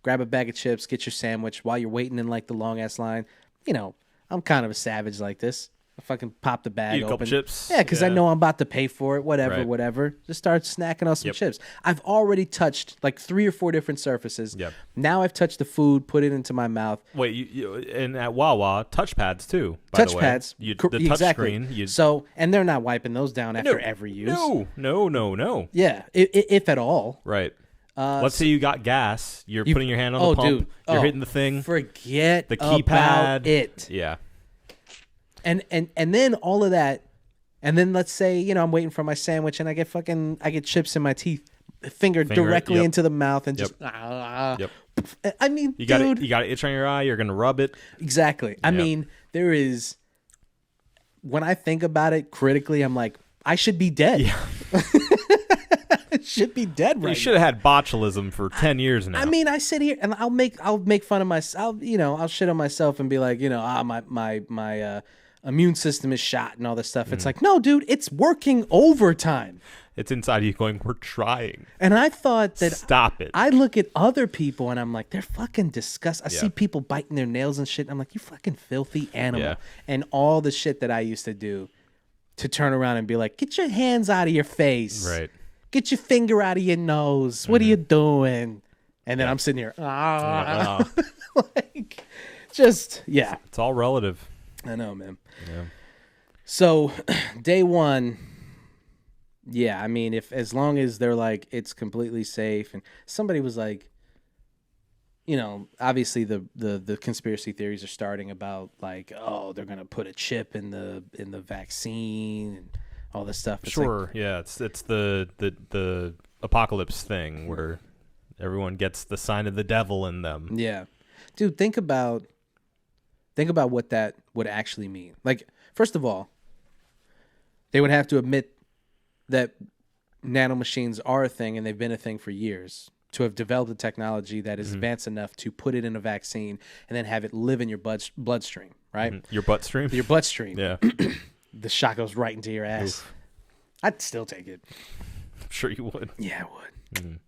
grab a bag of chips, get your sandwich while you're waiting in like the long ass line. I'm kind of a savage like this. I fucking pop the bag Eat a couple open. chips. Yeah, because I Yeah. know I'm about to pay for it. Whatever, Right. whatever. Just start snacking on some Yep. chips. I've already touched like 3 or 4 different surfaces. Yep. Now I've touched the food, put it into my mouth. Wait, and at Wawa, touchpads too. By the way. Touchpads. The touch Exactly. screen. So, and they're not wiping those down after every use. No. Yeah, if at all. Right. Let's say you got gas. You're putting your hand on the pump. Dude. You're hitting the thing. Forget The about keypad. it. Yeah. And then all of that, and then let's say I'm waiting for my sandwich and I get chips in my teeth, finger directly yep. into the mouth and Yep. just Yep. I mean, You got dude, it. You got an itch on your eye. You're gonna rub it. exactly. I Yep. mean, there is, when I think about it critically, I'm like, I should be dead. Yeah. I should be dead right You should have had botulism for 10 years now. I mean, I sit here and I'll make fun of myself. I'll shit on myself and be like, immune system is shot and all this stuff. It's like, no, dude, it's working overtime. It's inside you going, we're trying. And I thought that Stop it. I look at other people and I'm like, they're fucking disgusting. I Yeah. see people biting their nails and shit. And I'm like, you fucking filthy animal. Yeah. And all the shit that I used to do to turn around and be like, get your hands out of your face. Right. Get your finger out of your nose. What are you doing? And then I'm sitting here, like, just, yeah. It's all relative. I know, man. Yeah. So day one, yeah, I mean, if as long as they're like it's completely safe, and somebody was like, you know, obviously the conspiracy theories are starting about like, oh, they're gonna put a chip in the vaccine and all this stuff. It's Sure. like, Yeah. It's the apocalypse thing where everyone gets the sign of the devil in them. yeah, dude, think about what that would actually mean. Like, first of all, they would have to admit that nanomachines are a thing, and they've been a thing for years, to have developed a technology that is advanced enough to put it in a vaccine and then have it live in your bloodstream, right? Your butt stream? Your bloodstream. Yeah. The shot goes right into your ass. Oof. I'd still take it. I'm sure you would. Yeah, I would.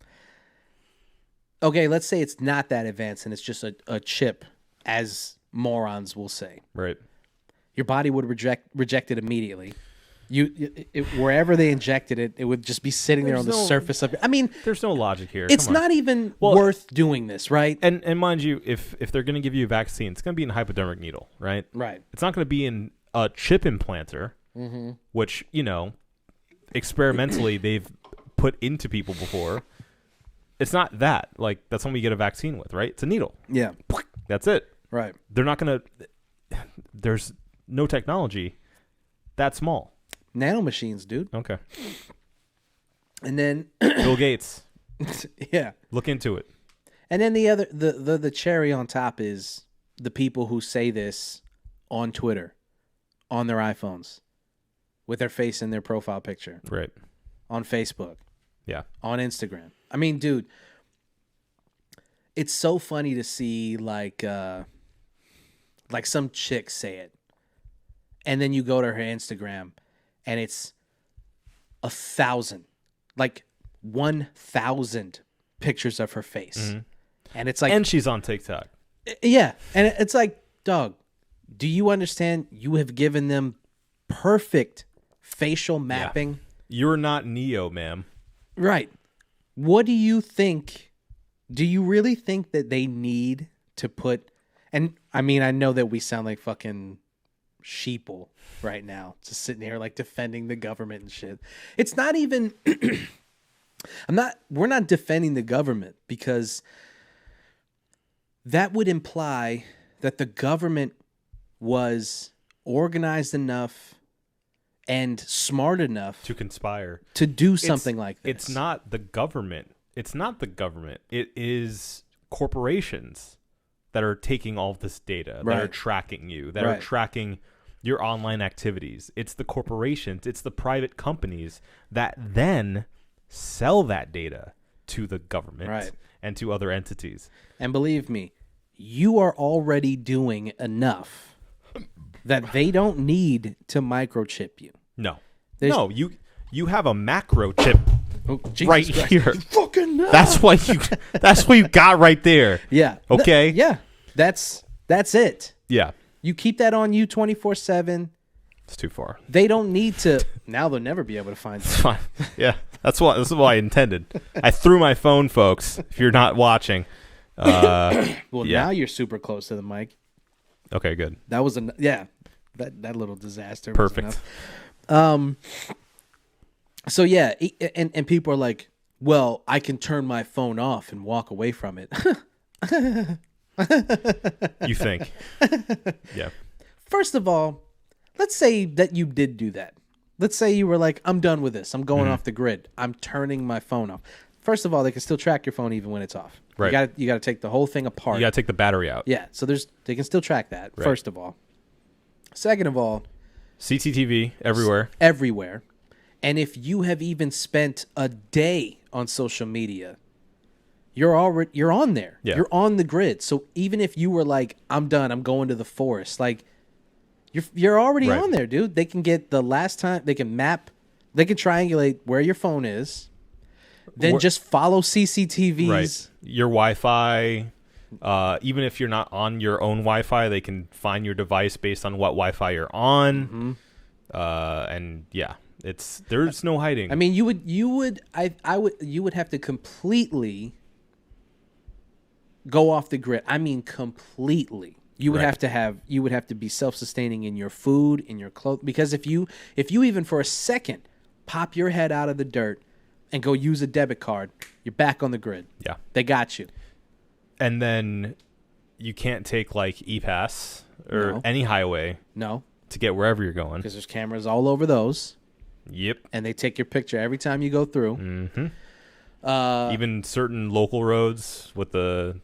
Okay, let's say it's not that advanced and it's just a chip, as morons will say. Right. Your body would reject it immediately. Wherever they injected it, it would just be sitting there on the surface of it. I mean, There's no logic here. it's Come on. not even worth doing this, right? And mind you, if they're going to give you a vaccine, it's going to be in a hypodermic needle, right? Right. It's not going to be in a chip implanter, which, you know, experimentally they've put into people before. It's not that. Like, that's when we get a vaccine with, right? It's a needle. Yeah. That's it. Right. They're not going to... There's no technology that small. Nanomachines, dude. Okay. And then, Bill Gates, yeah. look into it. And then the cherry on top is the people who say this on Twitter, on their iPhones, with their face in their profile picture, Right. on Facebook, Yeah. on Instagram. I mean, dude, it's so funny to see like some chick say it, and then you go to her Instagram, and it's 1,000, like 1,000 pictures of her face, and it's like, And she's on TikTok. yeah, and it's like, dog, do you understand? You have given them perfect facial mapping. You're not Neo, ma'am. Right. What do you think? Do you really think that they need to put... And, I mean, I know that we sound like fucking sheeple right now, just sitting here like defending the government and shit. It's not even... We're not defending the government, because that would imply that the government was organized enough and smart enough To conspire. to do something like this. It's not the government. It's not the government. It is corporations that are taking all of this data, that are Right. tracking you, that are Right. tracking your online activities. It's the corporations, it's the private companies that then sell that data to the government Right. and to other entities. And believe me, you are already doing enough that they don't need to microchip you. No. There's- No, you have a macro chip Oh, Jesus right Christ. here. Fucking no. That's what you got right there. Yeah. Okay. Yeah. That's it. Yeah. You keep that on you 24/7. It's too far. They don't need to. Now they'll never be able to find you. Fine. Yeah. This is what I intended. I threw my phone, folks, if you're not watching. Well, Yeah. now you're super close to the mic. Okay, good. That was that little disaster. Perfect. Was enough. So yeah, and people are like, well, I can turn my phone off and walk away from it. You think. Yeah. First of all, let's say that you did do that. Let's say you were like, I'm done with this. I'm going off the grid. I'm turning my phone off. First of all, they can still track your phone even when it's off. Right. You got to take the whole thing apart. You got to take the battery out. Yeah, so they can still track that. Right. First of all. Second of all, CCTV everywhere. everywhere. And if you have even spent a day on social media, you're on there. Yeah. You're on the grid. So even if you were like, I'm done, I'm going to the forest, like, You're already Right. on there, dude. They can get the last time. They can triangulate where your phone is. Then just follow CCTVs. Right. Your Wi-Fi. Even if you're not on your own Wi-Fi, they can find your device based on what Wi-Fi you're on. And yeah, there's no hiding. I mean, you would have to completely go off the grid. I mean, completely. You would have to be self-sustaining in your food, in your clothes, because if you even for a second pop your head out of the dirt and go use a debit card, you're back on the grid. Yeah. They got you. And then you can't take like E-Pass or No. any highway No, to get wherever you're going. because there's cameras all over those, Yep. and they take your picture every time you go through. Mm-hmm. Even certain local roads with the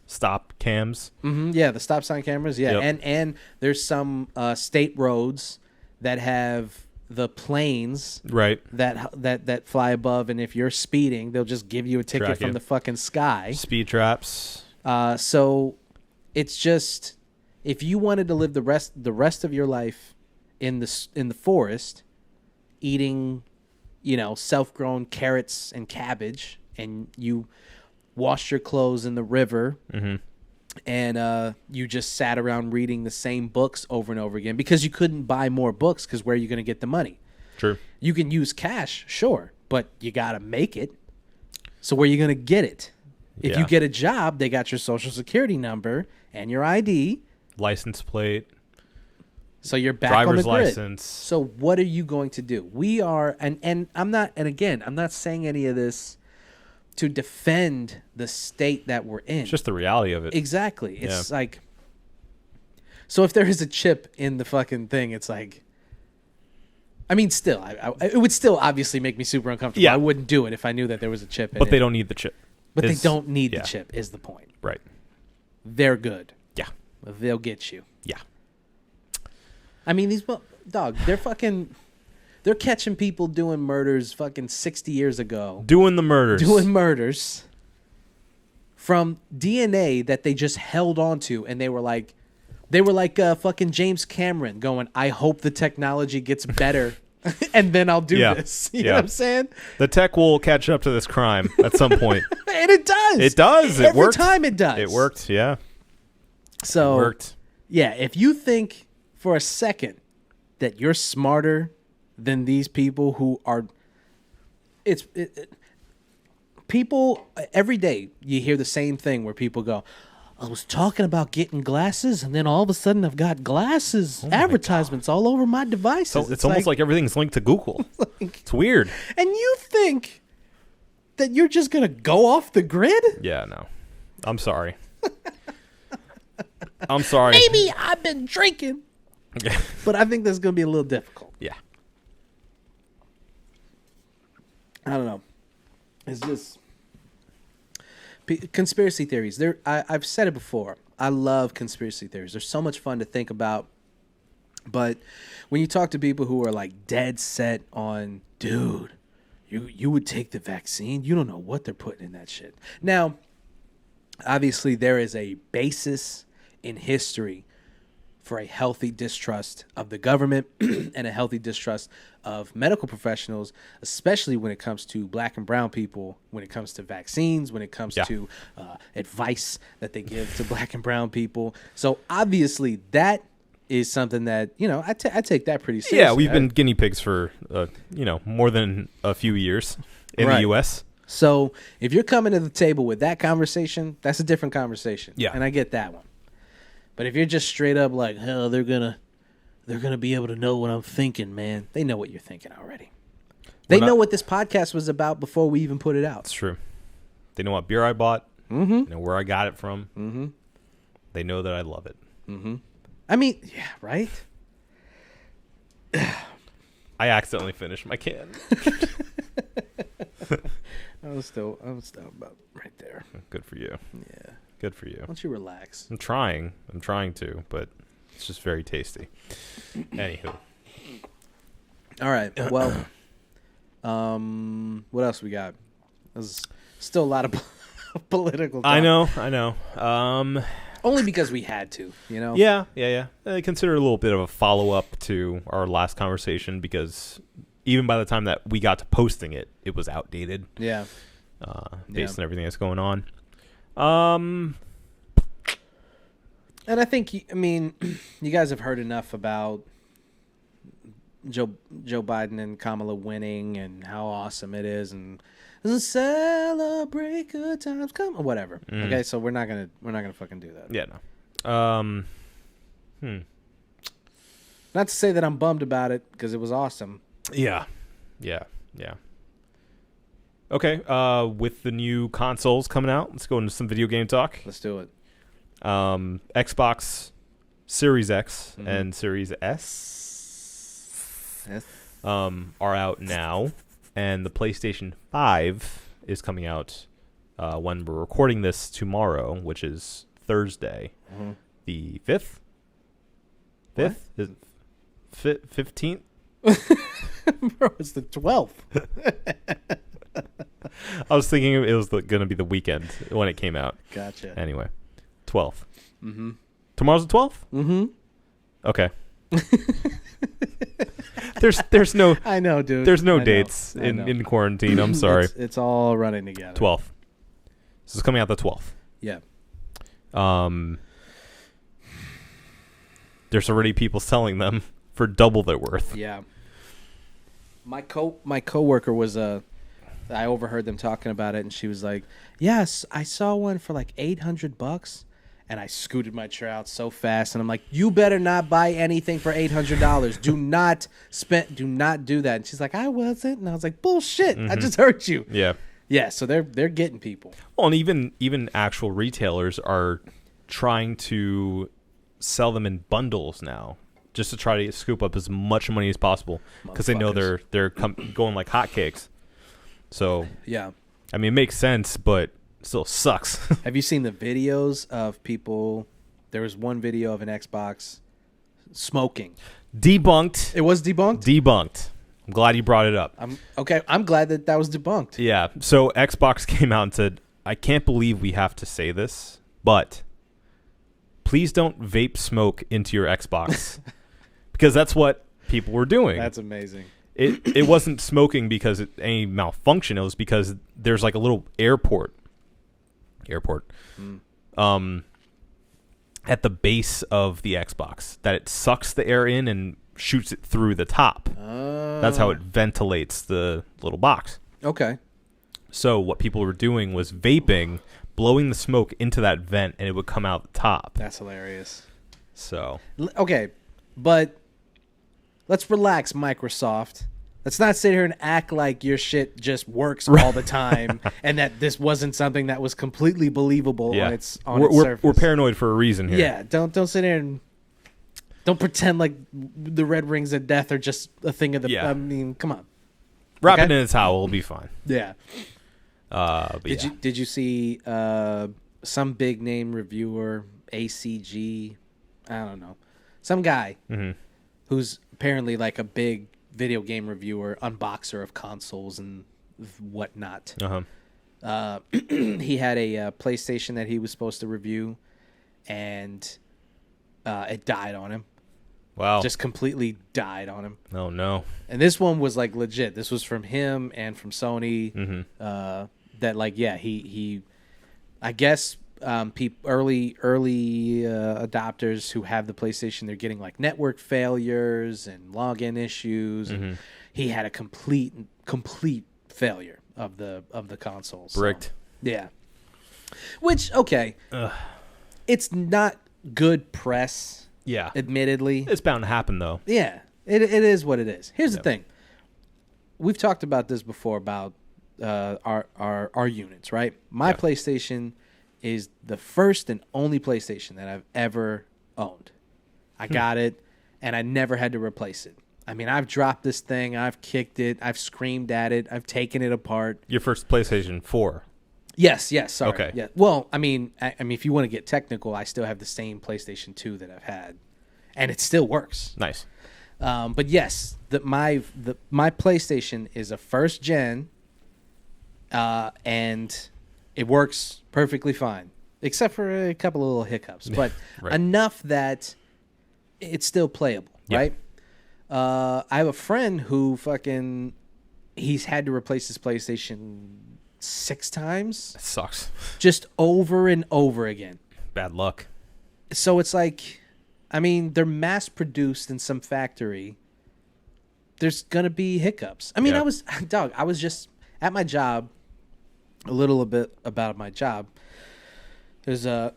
stop cams. Yeah, the stop sign cameras. Yeah, Yep. and there's some state roads that have the planes Right. that fly above, and if you're speeding, they'll just give you a ticket Track from you. the fucking sky. Speed traps. So it's just, if you wanted to live the rest of your life in the forest, eating, self-grown carrots and cabbage, and you washed your clothes in the river, and you just sat around reading the same books over and over again because you couldn't buy more books, because where are you going to get the money? True. You can use cash, sure, but you got to make it. So where are you going to get it? If Yeah. you get a job, they got your social security number and your ID. License plate. So you're back on the Driver's grid. license. So what are you going to do? We are, and I'm not, and again, I'm not saying any of this to defend the state that we're in. It's just the reality of it. Exactly. It's like, so if there is a chip in the fucking thing, it's like, I mean, still, it would still obviously make me super uncomfortable. Yeah. I wouldn't do it if I knew that there was a chip in it. But they don't need the chip. But they Is- don't need yeah. the chip, is the point. Right. They're good. Yeah. They'll get you. Yeah. I mean, they're catching people doing murders fucking 60 years ago. Doing the murders. Doing murders from DNA that they just held on to, and they were like fucking James Cameron going, I hope the technology gets better and then I'll do this. You know what I'm saying? The tech will catch up to this crime at some point. And it does. It does. It worked. Every time it does. It worked. Yeah. So, It worked. yeah, if you think for a second that you're smarter than these people who are, people every day you hear the same thing where people go, I was talking about getting glasses, and then all of a sudden I've got glasses advertisements all over my devices. So it's almost like everything's linked to Google. It's weird. and you think that you're just gonna go off the grid? Yeah, no. I'm sorry. I'm sorry. Maybe I've been drinking, but I think that's gonna be a little difficult. Yeah. I don't know. It's just conspiracy theories. I've said it before. I love conspiracy theories. They're so much fun to think about. But when you talk to people who are like dead set on, dude, you would take the vaccine. You don't know what they're putting in that shit. Now, obviously, there is a basis in history for a healthy distrust of the government and a healthy distrust of medical professionals, especially when it comes to black and brown people, when it comes to vaccines, when it comes to advice that they give to black and brown people. So obviously that is something that, I take that pretty seriously. Yeah, we've been guinea pigs for, more than a few years in the U.S. So if you're coming to the table with that conversation, that's a different conversation. Yeah. And I get that one. But if you're just straight up like, hell, they're gonna be able to know what I'm thinking, man. They know what you're thinking already. They know what this podcast was about before we even put it out. It's true. They know what beer I bought. Mm-hmm. They know where I got it from. Mm-hmm. They know that I love it. Mm-hmm. I mean, yeah, right? I accidentally finished my can. I was still about right there. Good for you. Yeah. Good for you. Why don't you relax? I'm trying to, but it's just very tasty. Anywho. All right. Well, what else we got? There's still a lot of political talk. I know. Only because we had to, you know? Yeah. I consider it a little bit of a follow-up to our last conversation because even by the time that we got to posting it, it was outdated. Yeah. Based on everything that's going on. And I think, you guys have heard enough about Joe Biden and Kamala winning and how awesome it is and celebrate good times come or whatever. Okay, so we're not gonna fucking do that. Yeah, no. Not to say that I'm bummed about it because it was awesome. Yeah. Okay, with the new consoles coming out, let's go into some video game talk. Let's do it. Xbox Series X and Series S are out now, and the PlayStation 5 is coming out when we're recording this tomorrow, which is Thursday, the 5th? 5th? 15th? Bro, it's the 12th. I was thinking it was going to be the weekend when it came out. Gotcha. Anyway, 12th. Tomorrow's the 12th? Okay. There's no I know, dude. There's no I know. dates in quarantine. I'm sorry. It's all running together. 12th. This is coming out the 12th. Yeah. There's already people selling them for double their worth. Yeah. My coworker was I overheard them talking about it, and she was like, "Yes, I saw one for like $800." And I scooted my chair out so fast, and I'm like, "You better not buy anything for $800. Do not do that." And she's like, "I wasn't," and I was like, "Bullshit! I just heard you." Yeah. Yeah. So they're getting people. Well, and even actual retailers are trying to sell them in bundles now, just to try to scoop up as much money as possible because they know they're going like hotcakes. So yeah, I mean, it makes sense, but still sucks. Have you seen the videos of people? There was one video of an Xbox smoking. Debunked. It was debunked? Debunked. I'm glad you brought it up. I'm glad that was debunked. Yeah. So Xbox came out and said, I can't believe we have to say this, but please don't vape smoke into your Xbox because that's what people were doing. That's amazing. It wasn't smoking because any malfunction. It was because there's like a little airport at the base of the Xbox that it sucks the air in and shoots it through the top. That's how it ventilates the little box. Okay. So what people were doing was vaping, blowing the smoke into that vent, and it would come out the top. That's hilarious. So okay, but let's relax, Microsoft. Let's not sit here and act like your shit just works all the time and that this wasn't something that was completely believable on its surface. We're paranoid for a reason here. Yeah, don't sit here and don't pretend like the red rings of death are just a thing of the... Yeah. I mean, come on. Wrap it in a towel, we'll be fine. Yeah. Did you see some big name reviewer, ACG, I don't know, some guy who's apparently like a big video game reviewer, unboxer of consoles and whatnot. He had a PlayStation that he was supposed to review, and it died on him. Wow. Just completely died on him. Oh, no. And this one was like legit. This was from him and from Sony. That like, yeah, he I guess early adopters who have the PlayStation, they're getting like network failures and login issues. And he had a complete failure of the console. Bricked. So, yeah. Which, okay. It's not good press. Yeah. Admittedly. It's bound to happen, though. Yeah. It is what it is. Here's the thing. We've talked about this before about our units, right? My PlayStation is the first and only PlayStation that I've ever owned. I got it, and I never had to replace it. I mean, I've dropped this thing. I've kicked it. I've screamed at it. I've taken it apart. Your first PlayStation 4. Yes, sorry. Okay. Yeah. Well, I mean, if you want to get technical, I still have the same PlayStation 2 that I've had, and it still works. Nice. But yes, my PlayStation is a first gen, and it works perfectly fine. except for a couple of little hiccups, but Right. enough that it's still playable, Yeah. right? I have a friend who he's had to replace his PlayStation 6 times, It sucks. just over and over again. Bad luck. So it's like, I mean, they're mass produced in some factory. There's gonna be hiccups. I mean, Yeah. I was just at my job. A little bit about my job. There's a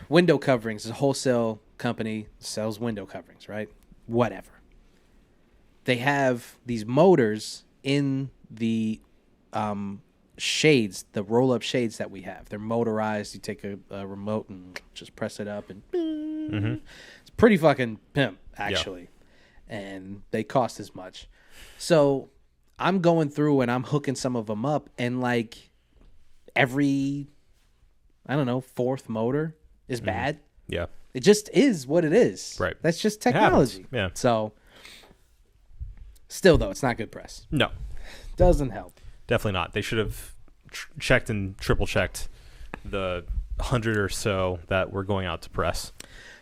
window coverings. It's a wholesale company, sells window coverings, right? Whatever. They have these motors in the shades, the roll-up shades that we have. They're motorized. You take a remote and just press it up, and it's pretty fucking pimp, actually. And they cost as much. So I'm going through and I'm hooking some of them up, and like every, I don't know, fourth motor is bad. Yeah. It just is what it is. Right. That's just It happens. technology. Yeah. So still, though, it's not good press. No, Doesn't help. definitely not. They should have checked and triple checked the 100 or so that were going out to press.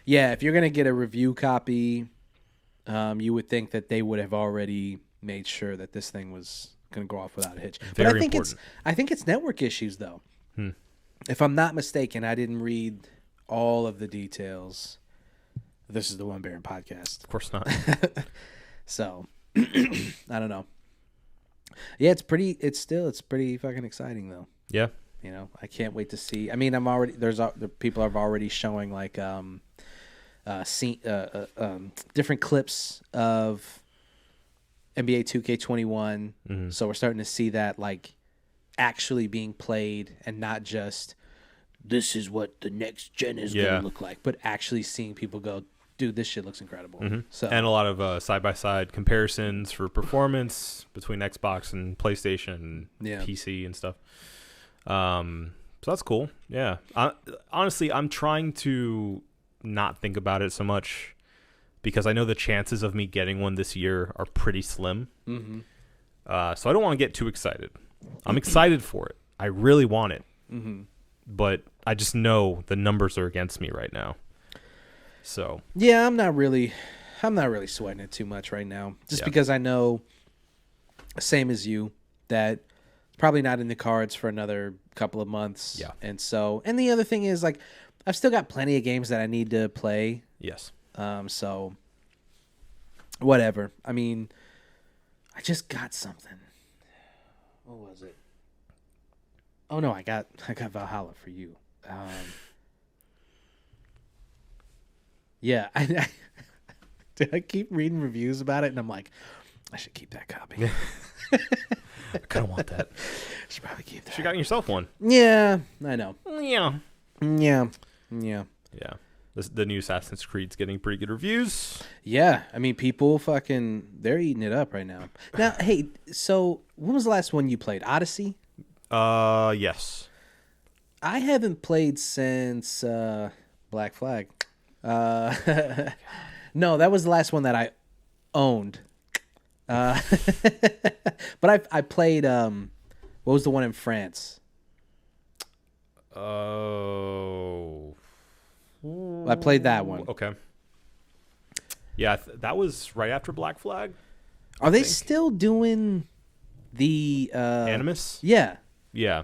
Yeah, if you're gonna get a review copy, you would think that they would have already made sure that this thing was gonna go off without a hitch. But Very I think important. it's network issues though. If I'm not mistaken, I didn't read all of the details. This is the One Baron podcast, Of course not. so I don't know. Yeah, it's pretty fucking exciting though. Yeah. You know, I can't wait to see. I mean, the people are already showing like different clips of NBA 2K21. So we're starting to see that like actually being played, and not just this is what the next gen is going to look like, but actually seeing people go, dude, this shit looks incredible. So And a lot of side-by-side comparisons for performance between Xbox and PlayStation and PC and stuff. So that's cool. Yeah. Honestly, I'm trying to not think about it so much because I know the chances of me getting one this year are pretty slim. So I don't want to get too excited. I'm excited for it. I really want it. But I just know the numbers are against me right now. So yeah, I'm not really sweating it too much right now, just because I know, same as you, that it's probably not in the cards for another couple of months. Yeah. And the other thing is, like, I've still got plenty of games that I need to play. yes. So whatever. I mean, I just got something. What was it? Oh no, I got Valhalla for you. Yeah, I keep reading reviews about it, and I'm like, I should keep that copy. I kind of want that. Should probably keep that. You got yourself one. Yeah, I know. Yeah. Yeah. The new Assassin's Creed's getting pretty good reviews. Yeah, I mean, people they're eating it up right now. Now, hey, so when was the last one you played? Odyssey? Yes. I haven't played since Black Flag. No, that was the last one that I owned. But I played what was the one in France? Oh. I played that one. Okay. Yeah, that was right after Black Flag. Are they still doing the Animus? Yeah. Yeah.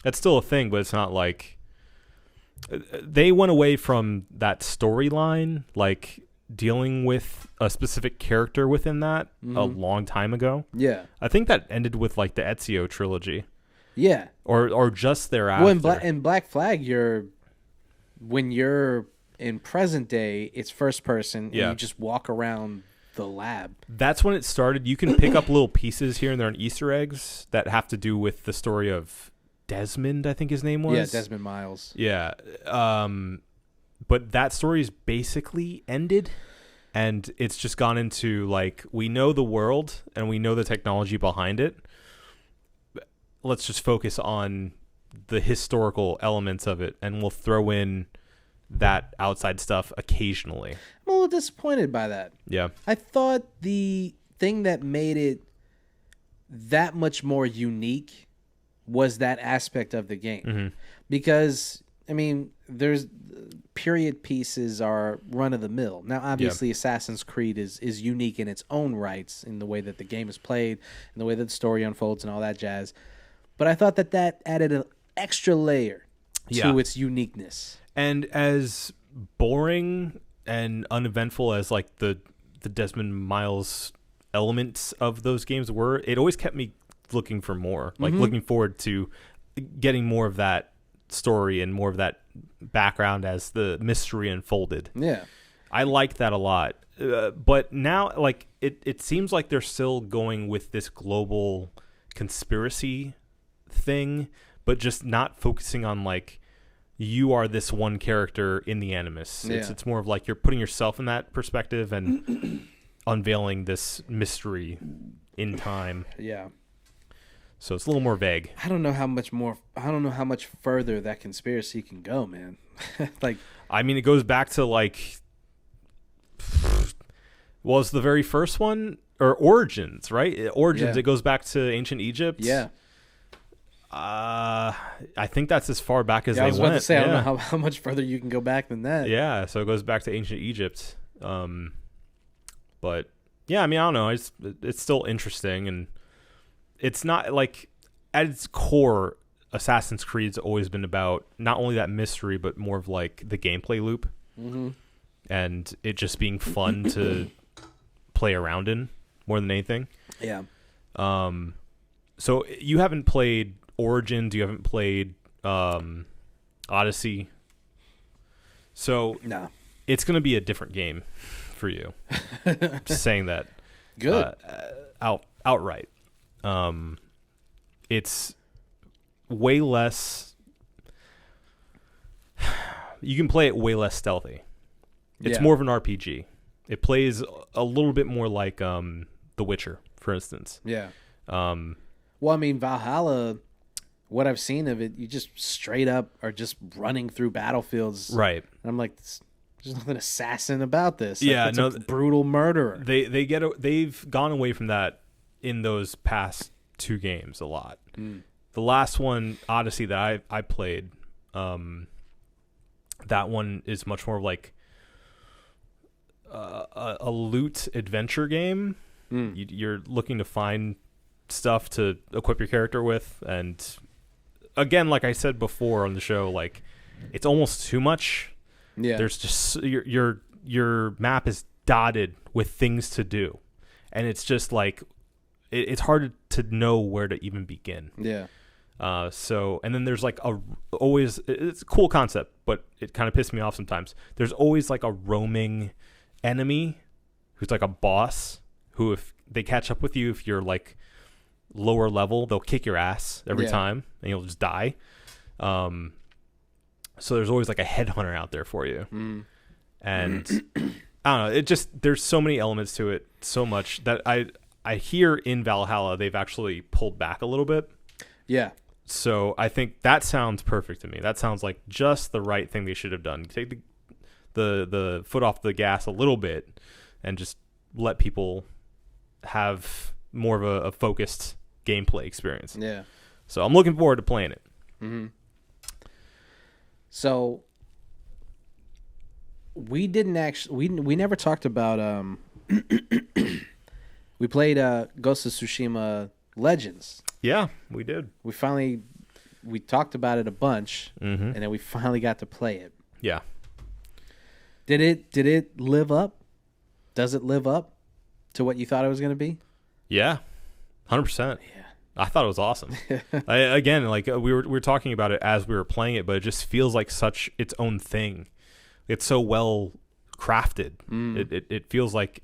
That's still a thing, but it's not like they went away from that storyline, like dealing with a specific character within that a long time ago. Yeah. I think that ended with like the Ezio trilogy. Yeah. Or just thereafter. Well, in Black Flag, when you're in present day, it's first person, and you just walk around the lab. That's when it started. You can pick up little pieces here and there on Easter eggs that have to do with the story of Desmond, I think his name was. Yeah, Desmond Miles. Yeah. But that story's basically ended, and it's just gone into, like, we know the world and we know the technology behind it. Let's just focus on the historical elements of it, and we'll throw in that outside stuff occasionally. I'm a little disappointed by that. Yeah. I thought the thing that made it that much more unique was that aspect of the game. Because I mean, there's period pieces are run of the mill. Now, obviously, Assassin's Creed is unique in its own rights in the way that the game is played, and the way that the story unfolds, and all that jazz. But I thought that added an extra layer to its uniqueness. And as boring and uneventful as like the Desmond Miles elements of those games were, it always kept me looking for more, like looking forward to getting more of that story and more of that background as the mystery unfolded. Yeah, I liked that a lot. But now, like, it seems like they're still going with this global conspiracy thing, but just not focusing on like you are this one character in the Animus. It's more of like you're putting yourself in that perspective and unveiling this mystery in time. Yeah. So it's a little more vague. I don't know how much further that conspiracy can go, man. Like, I mean, it goes back to like, was the very first one or Origins, right? Origins. Yeah. It goes back to ancient Egypt. Yeah. I think that's as far back as they I was went. about to say, I don't know how much further you can go back than that. Yeah, so it goes back to ancient Egypt. But yeah, I mean, I don't know. It's still interesting, and it's not like at its core, Assassin's Creed's always been about not only that mystery, but more of like the gameplay loop, and it just being fun to play around in more than anything. Yeah. So you haven't played Origins, you haven't played Odyssey, so No. it's going to be a different game for you. Just saying that. Good. Outright. It's way less. You can play it way less stealthy. It's more of an RPG. It plays a little bit more like The Witcher, for instance. Yeah. Well, I mean, Valhalla, what I've seen of it, you just straight up are just running through battlefields. Right. And I'm like, there's nothing assassin about this. Yeah, it's a brutal murderer. They've gone away from that in those past two games a lot. The last one, Odyssey, that I played, that one is much more like a loot adventure game. You're looking to find stuff to equip your character with, and again, like I said before on the show, like it's almost too much. Yeah. There's just your map is dotted with things to do, and it's just like it's hard to know where to even begin. Yeah. So, and then there's like it's a cool concept, but it kind of pissed me off sometimes. There's always like a roaming enemy who's like a boss who, if they catch up with you, if you're like lower level, they'll kick your ass every time and you'll just die. So there's always like a headhunter out there for you. And I don't know, there's so many elements to it, so much that I hear in Valhalla they've actually pulled back a little bit. Yeah. So I think that sounds perfect to me. That sounds like just the right thing they should have done. Take the foot off the gas a little bit and just let people have more of a focused gameplay experience. Yeah. So I'm looking forward to playing it. So we didn't actually we never talked about we played Ghost of Tsushima Legends. Yeah, we did. We talked about it a bunch, and then we finally got to play it. Yeah. Did it live up? Does it live up to what you thought it was going to be? Yeah. 100%. Yeah. I thought it was awesome. Again, like we were talking about it as we were playing it, but it just feels like such its own thing. It's so well crafted. It feels like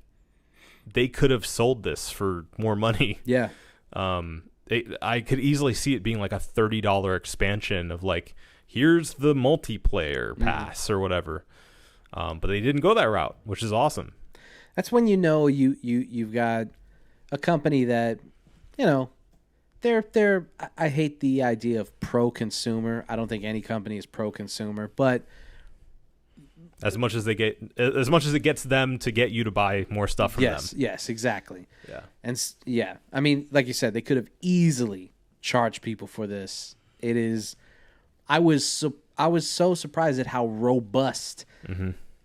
they could have sold this for more money. Yeah. I could easily see it being like a $30 expansion of like, here's the multiplayer pass or whatever. But they didn't go that route, which is awesome. That's when you know you've got a company that, you know, they're I hate the idea of pro-consumer. I don't think any company is pro-consumer, but as much as it gets them to get you to buy more stuff from them. Yes, exactly. Yeah. And yeah, I mean, like you said, they could have easily charged people for this. It is, I was I was so surprised at how robust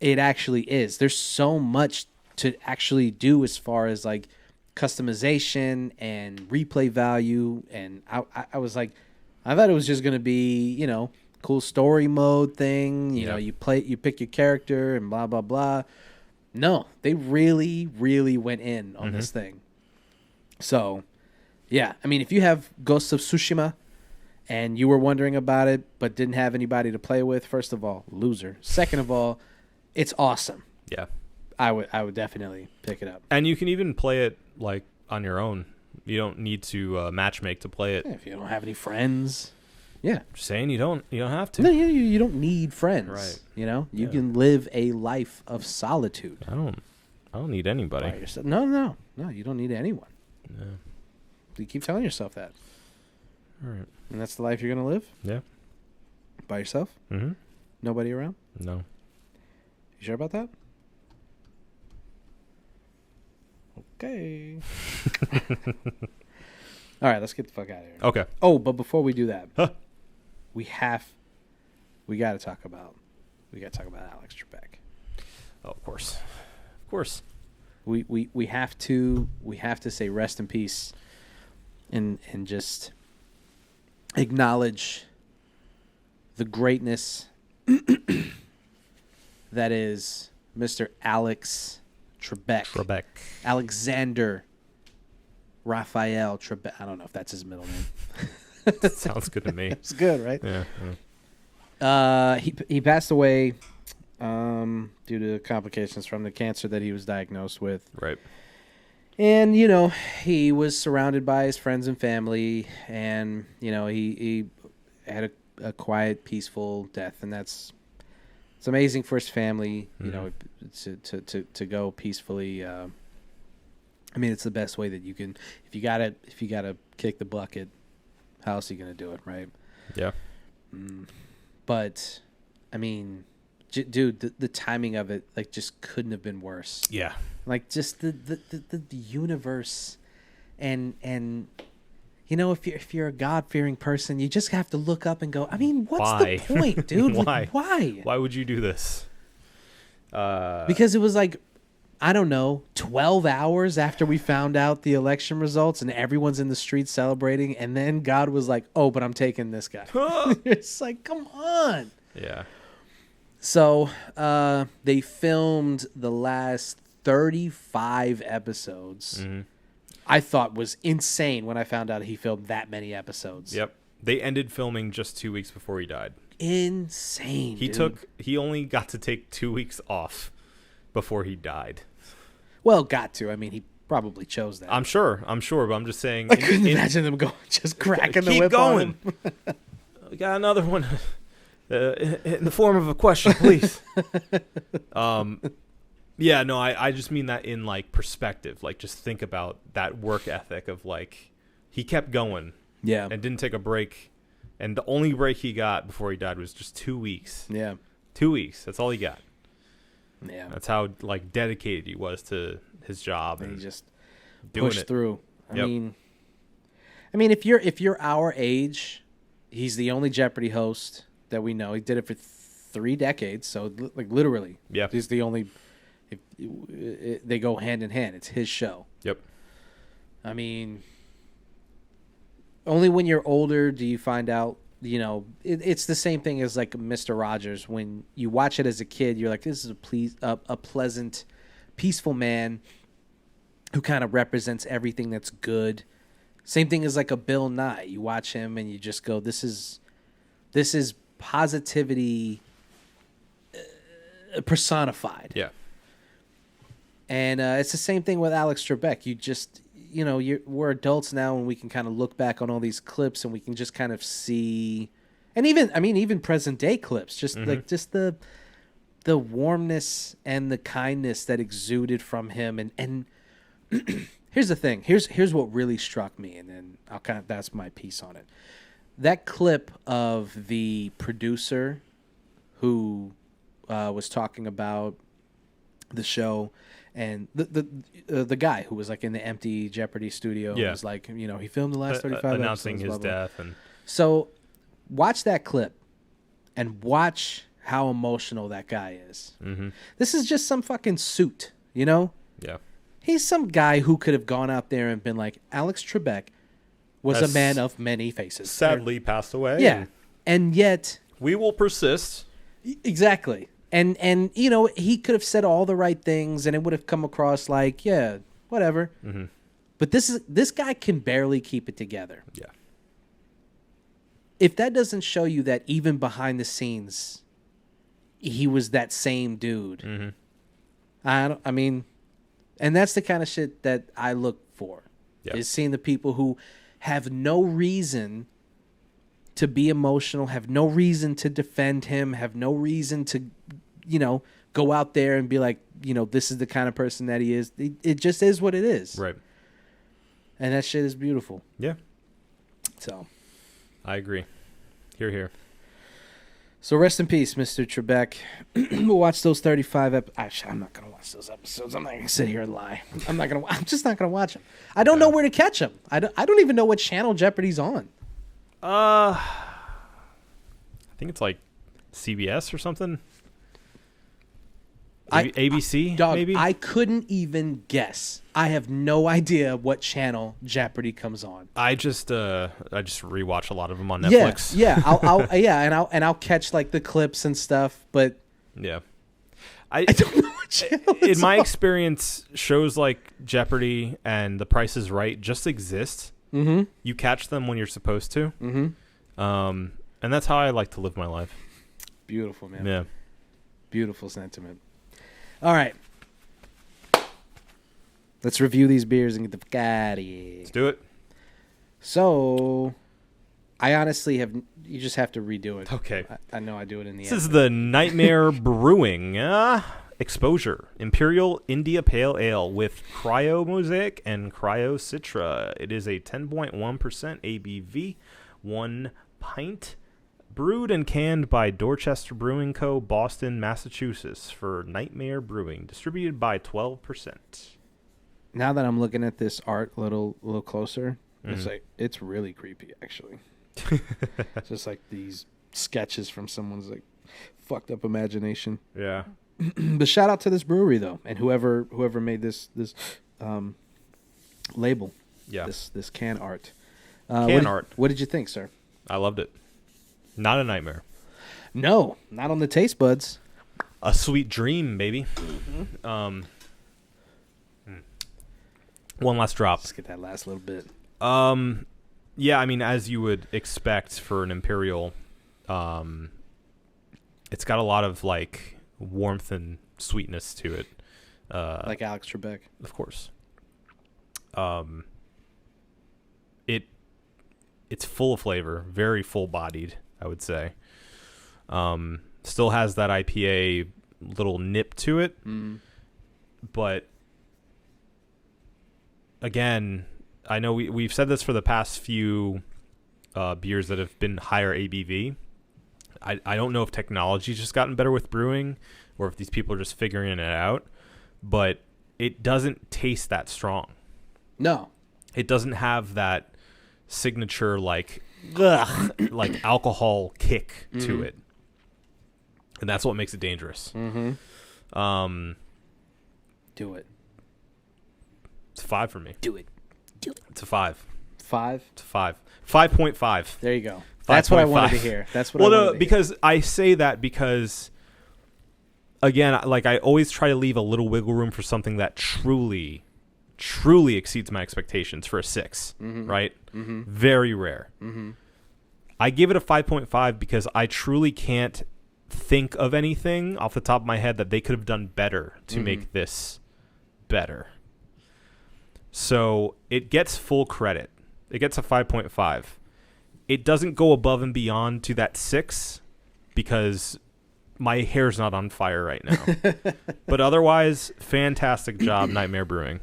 it actually is. There's so much to actually do as far as like customization and replay value. And I was like, I thought it was just gonna be, you know, cool story mode thing. You know, you pick your character and blah blah blah. No, they really, really went in on this thing. So, yeah, I mean, if you have Ghost of Tsushima and you were wondering about it but didn't have anybody to play with, first of all, loser. Second of all, it's awesome. Yeah. I would definitely pick it up. And you can even play it like on your own. You don't need to matchmake to play it. Yeah, if you don't have any friends, yeah. Just saying you don't have to. No, you don't need friends. Right. You know, you can live a life of solitude. I don't need anybody. By yourself. No, you don't need anyone. Yeah. You keep telling yourself that. All right. And that's the life you're gonna live? Yeah. By yourself? Mm-hmm. Nobody around? No. You sure about that? Okay. All right, let's get the fuck out of here. Okay. Oh, but before we do that, we got to talk about Alex Trebek. Oh, of course. Of course. We have to say rest in peace and just acknowledge the greatness that is Mr. Alex Trebek. Alexander Raphael Trebek. I don't know if that's his middle name. Sounds good to me. It's good, right? Yeah. He passed away due to complications from the cancer that he was diagnosed with. Right. And, you know, he was surrounded by his friends and family, and, you know, he had a quiet, peaceful death, and it's amazing for his family, you know, to go peacefully. I mean, it's the best way that you can. If you gotta kick the bucket, how else are you gonna do it, right? Yeah. But, I mean, dude, the timing of it, like, just couldn't have been worse. Yeah. Like, just the universe, and you know, if you're a God-fearing person, you just have to look up and go, I mean, what's the point, dude? Why? Like, why? Why would you do this? Because it was like, I don't know, 12 hours after we found out the election results and everyone's in the streets celebrating, and then God was like, oh, but I'm taking this guy. It's like, come on. Yeah. So they filmed the last 35 episodes. I thought was insane when I found out he filmed that many episodes. Yep. They ended filming just 2 weeks before he died. Insane. He only got to take 2 weeks off before he died. Well, got to. I mean, he probably chose that. I'm sure, but I'm just saying. I couldn't imagine them going, just cracking the keep whip going. on him. We got another one in the form of a question, please. Yeah, no, I just mean that in, like, perspective. Like, just think about that work ethic of, like, he kept going. Yeah. And didn't take a break. And the only break he got before he died was just 2 weeks. Yeah. 2 weeks. That's all he got. Yeah. That's how, like, dedicated he was to his job. And And he just doing pushed it. through. I Yep. mean, if you're our age, he's the only Jeopardy host that we know. He did it for 3 decades, so like literally, Yeah. he's the only. They go hand in hand. It's his show. Yep. I mean, only when you're older do you find out. You know, it's the same thing as like Mr. Rogers. When you watch it as a kid, you're like, this is a pleasant, peaceful man who kind of represents everything that's good. Same thing as like a Bill Nye. You watch him and you just go, this is positivity personified. Yeah. And it's the same thing with Alex Trebek. You just, you know, we're adults now, and we can kind of look back on all these clips, and we can just kind of see, and even present day clips, just like just the warmness and the kindness that exuded from him. And here's the thing. Here's what really struck me, and then that's my piece on it. That clip of the producer who was talking about the show. And the guy who was like in the empty Jeopardy studio was like, you know, he filmed the last 35 announcing episodes, his blah, blah. death. And So watch that clip and watch how emotional that guy is. Mm-hmm. This is just some fucking suit, you know? Yeah. He's some guy who could have gone out there and been like, Alex Trebek was a Has man of many faces. Sadly passed away. Yeah. And yet... We will persist. Exactly. And you know, he could have said all the right things and it would have come across like, yeah, whatever. Mm-hmm. But this guy can barely keep it together. Yeah. If that doesn't show you that even behind the scenes, he was that same dude. Mm-hmm. I mean, and that's the kind of shit that I look for. Yeah. Is seeing the people who have no reason to be emotional, have no reason to defend him, have no reason to, you know, go out there and be like, you know, this is the kind of person that he is. It just is what it is. Right. And that shit is beautiful. Yeah. So. I agree. Hear, hear. So rest in peace, Mr. Trebek. We'll watch those 35 Actually, I'm not going to watch those episodes. I'm not going to sit here and lie. I'm just not going to watch them. I don't know where to catch them. I don't even know what channel Jeopardy's on. I think it's like CBS or something. ABC, Dog, maybe? I couldn't even guess. I have no idea what channel Jeopardy comes on. I just rewatch a lot of them on Netflix. Yeah, I'll catch like the clips and stuff, but Yeah. I don't know what channel it's In my on. experience, shows like Jeopardy and The Price is Right just exist. Mm-hmm. You catch them when you're supposed to. Mm-hmm. And that's how I like to live my life. Beautiful, man. Yeah. Beautiful sentiment. All right. Let's review these beers and get the fuck out of here. Let's do it. So, I honestly have... You just have to redo it. Okay. I know I do it in the This end. is the Nightmare Brewing Exposure Imperial India Pale Ale with Cryo Mosaic and Cryo Citra. It is a 10.1% ABV, 1 pint, brewed and canned by Dorchester Brewing Co., Boston, Massachusetts, for Nightmare Brewing, distributed by 12%. Now that I'm looking at this art a little closer, it's Mm-hmm. like it's really creepy, actually. It's just like these sketches from someone's like fucked up imagination. Yeah. But shout out to this brewery though, and whoever made this label, Yeah. this can art. Art. What did you think, sir? I loved it. Not a nightmare. No, not on the taste buds. A sweet dream, baby. One last drop. Let's get that last little bit. Yeah, I mean, as you would expect for an Imperial, it's got a lot of like warmth and sweetness to it. Like Alex Trebek. Of course. It's full of flavor, very full-bodied, I would say. Still has that IPA little nip to it, but again, I know we've said this for the past few beers that have been higher ABV. I don't know if technology's just gotten better with brewing or if these people are just figuring it out, but it doesn't taste that strong. No. It doesn't have that signature like alcohol kick to it. And that's what makes it dangerous. Mm-hmm. Do it. It's a 5 for me. Do it. It's a 5. 5? It's a 5. 5.5. There you go. That's what I wanted to hear. That's what I wanted to hear. Because I say that because, again, like I always try to leave a little wiggle room for something that truly exceeds my expectations for a 6, right? Mm-hmm. Very rare. Mm-hmm. I give it a 5.5 because I truly can't think of anything off the top of my head that they could have done better to make this better. So it gets full credit. It gets a 5.5. It doesn't go above and beyond to that 6 because my hair's not on fire right now. But otherwise, fantastic job, Nightmare Brewing.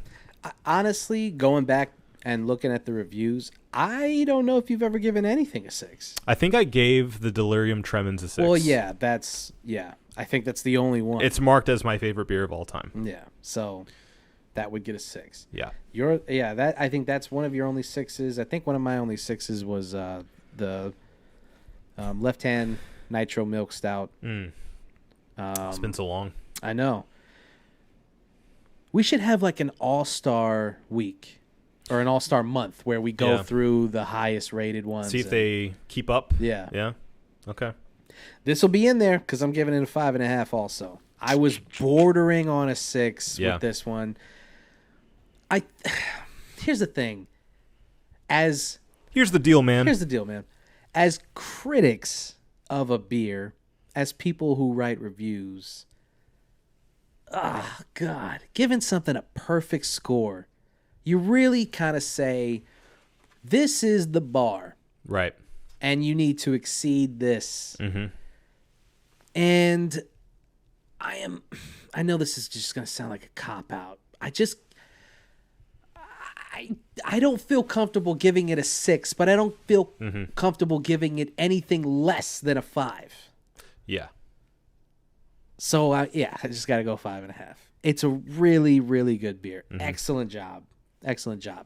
Honestly, going back and looking at the reviews, I don't know if you've ever given anything a 6. I think I gave the Delirium Tremens a 6. Well, yeah, I think that's the only one. It's marked as my favorite beer of all time. Yeah, so that would get a 6. Yeah. I think that's one of your only 6s. I think one of my only 6s was the left hand Nitro Milk Stout. It's been so long. I know. We should have like an all-star week or an all-star month where we go through the highest rated ones. See if they keep up. Yeah. Yeah. Okay. This will be in there because I'm giving it a 5.5 also. I was bordering on a 6 with this one. Here's the thing. Here's the deal, man. As critics of a beer, as people who write reviews, God, giving something a perfect score, you really kind of say, this is the bar. Right. And you need to exceed this. Mm-hmm. And I know this is just going to sound like a cop-out. I don't feel comfortable giving it a 6, but I don't feel comfortable giving it anything less than a 5. Yeah. So, I just got to go 5.5. It's a really, really good beer. Mm-hmm. Excellent job.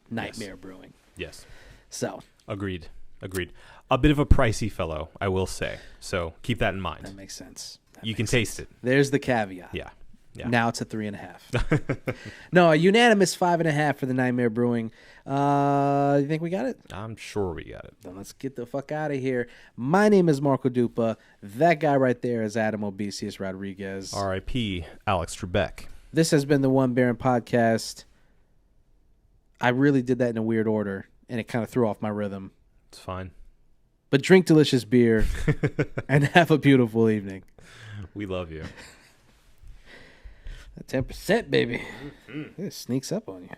Nightmare Brewing. Yes. So. Agreed. A bit of a pricey fellow, I will say. So keep that in mind. That makes sense. You can taste it. There's the caveat. Yeah. Now it's a 3.5. No, a unanimous 5.5 for the Nightmare Brewing. You think we got it? I'm sure we got it. Then let's get the fuck out of here. My name is Marco Dupa. That guy right there is Adam Obesius Rodriguez. R.I.P. Alex Trebek. This has been the One Baron Podcast. I really did that in a weird order, and it kind of threw off my rhythm. It's fine. But drink delicious beer and have a beautiful evening. We love you. 10%, baby. It sneaks up on you.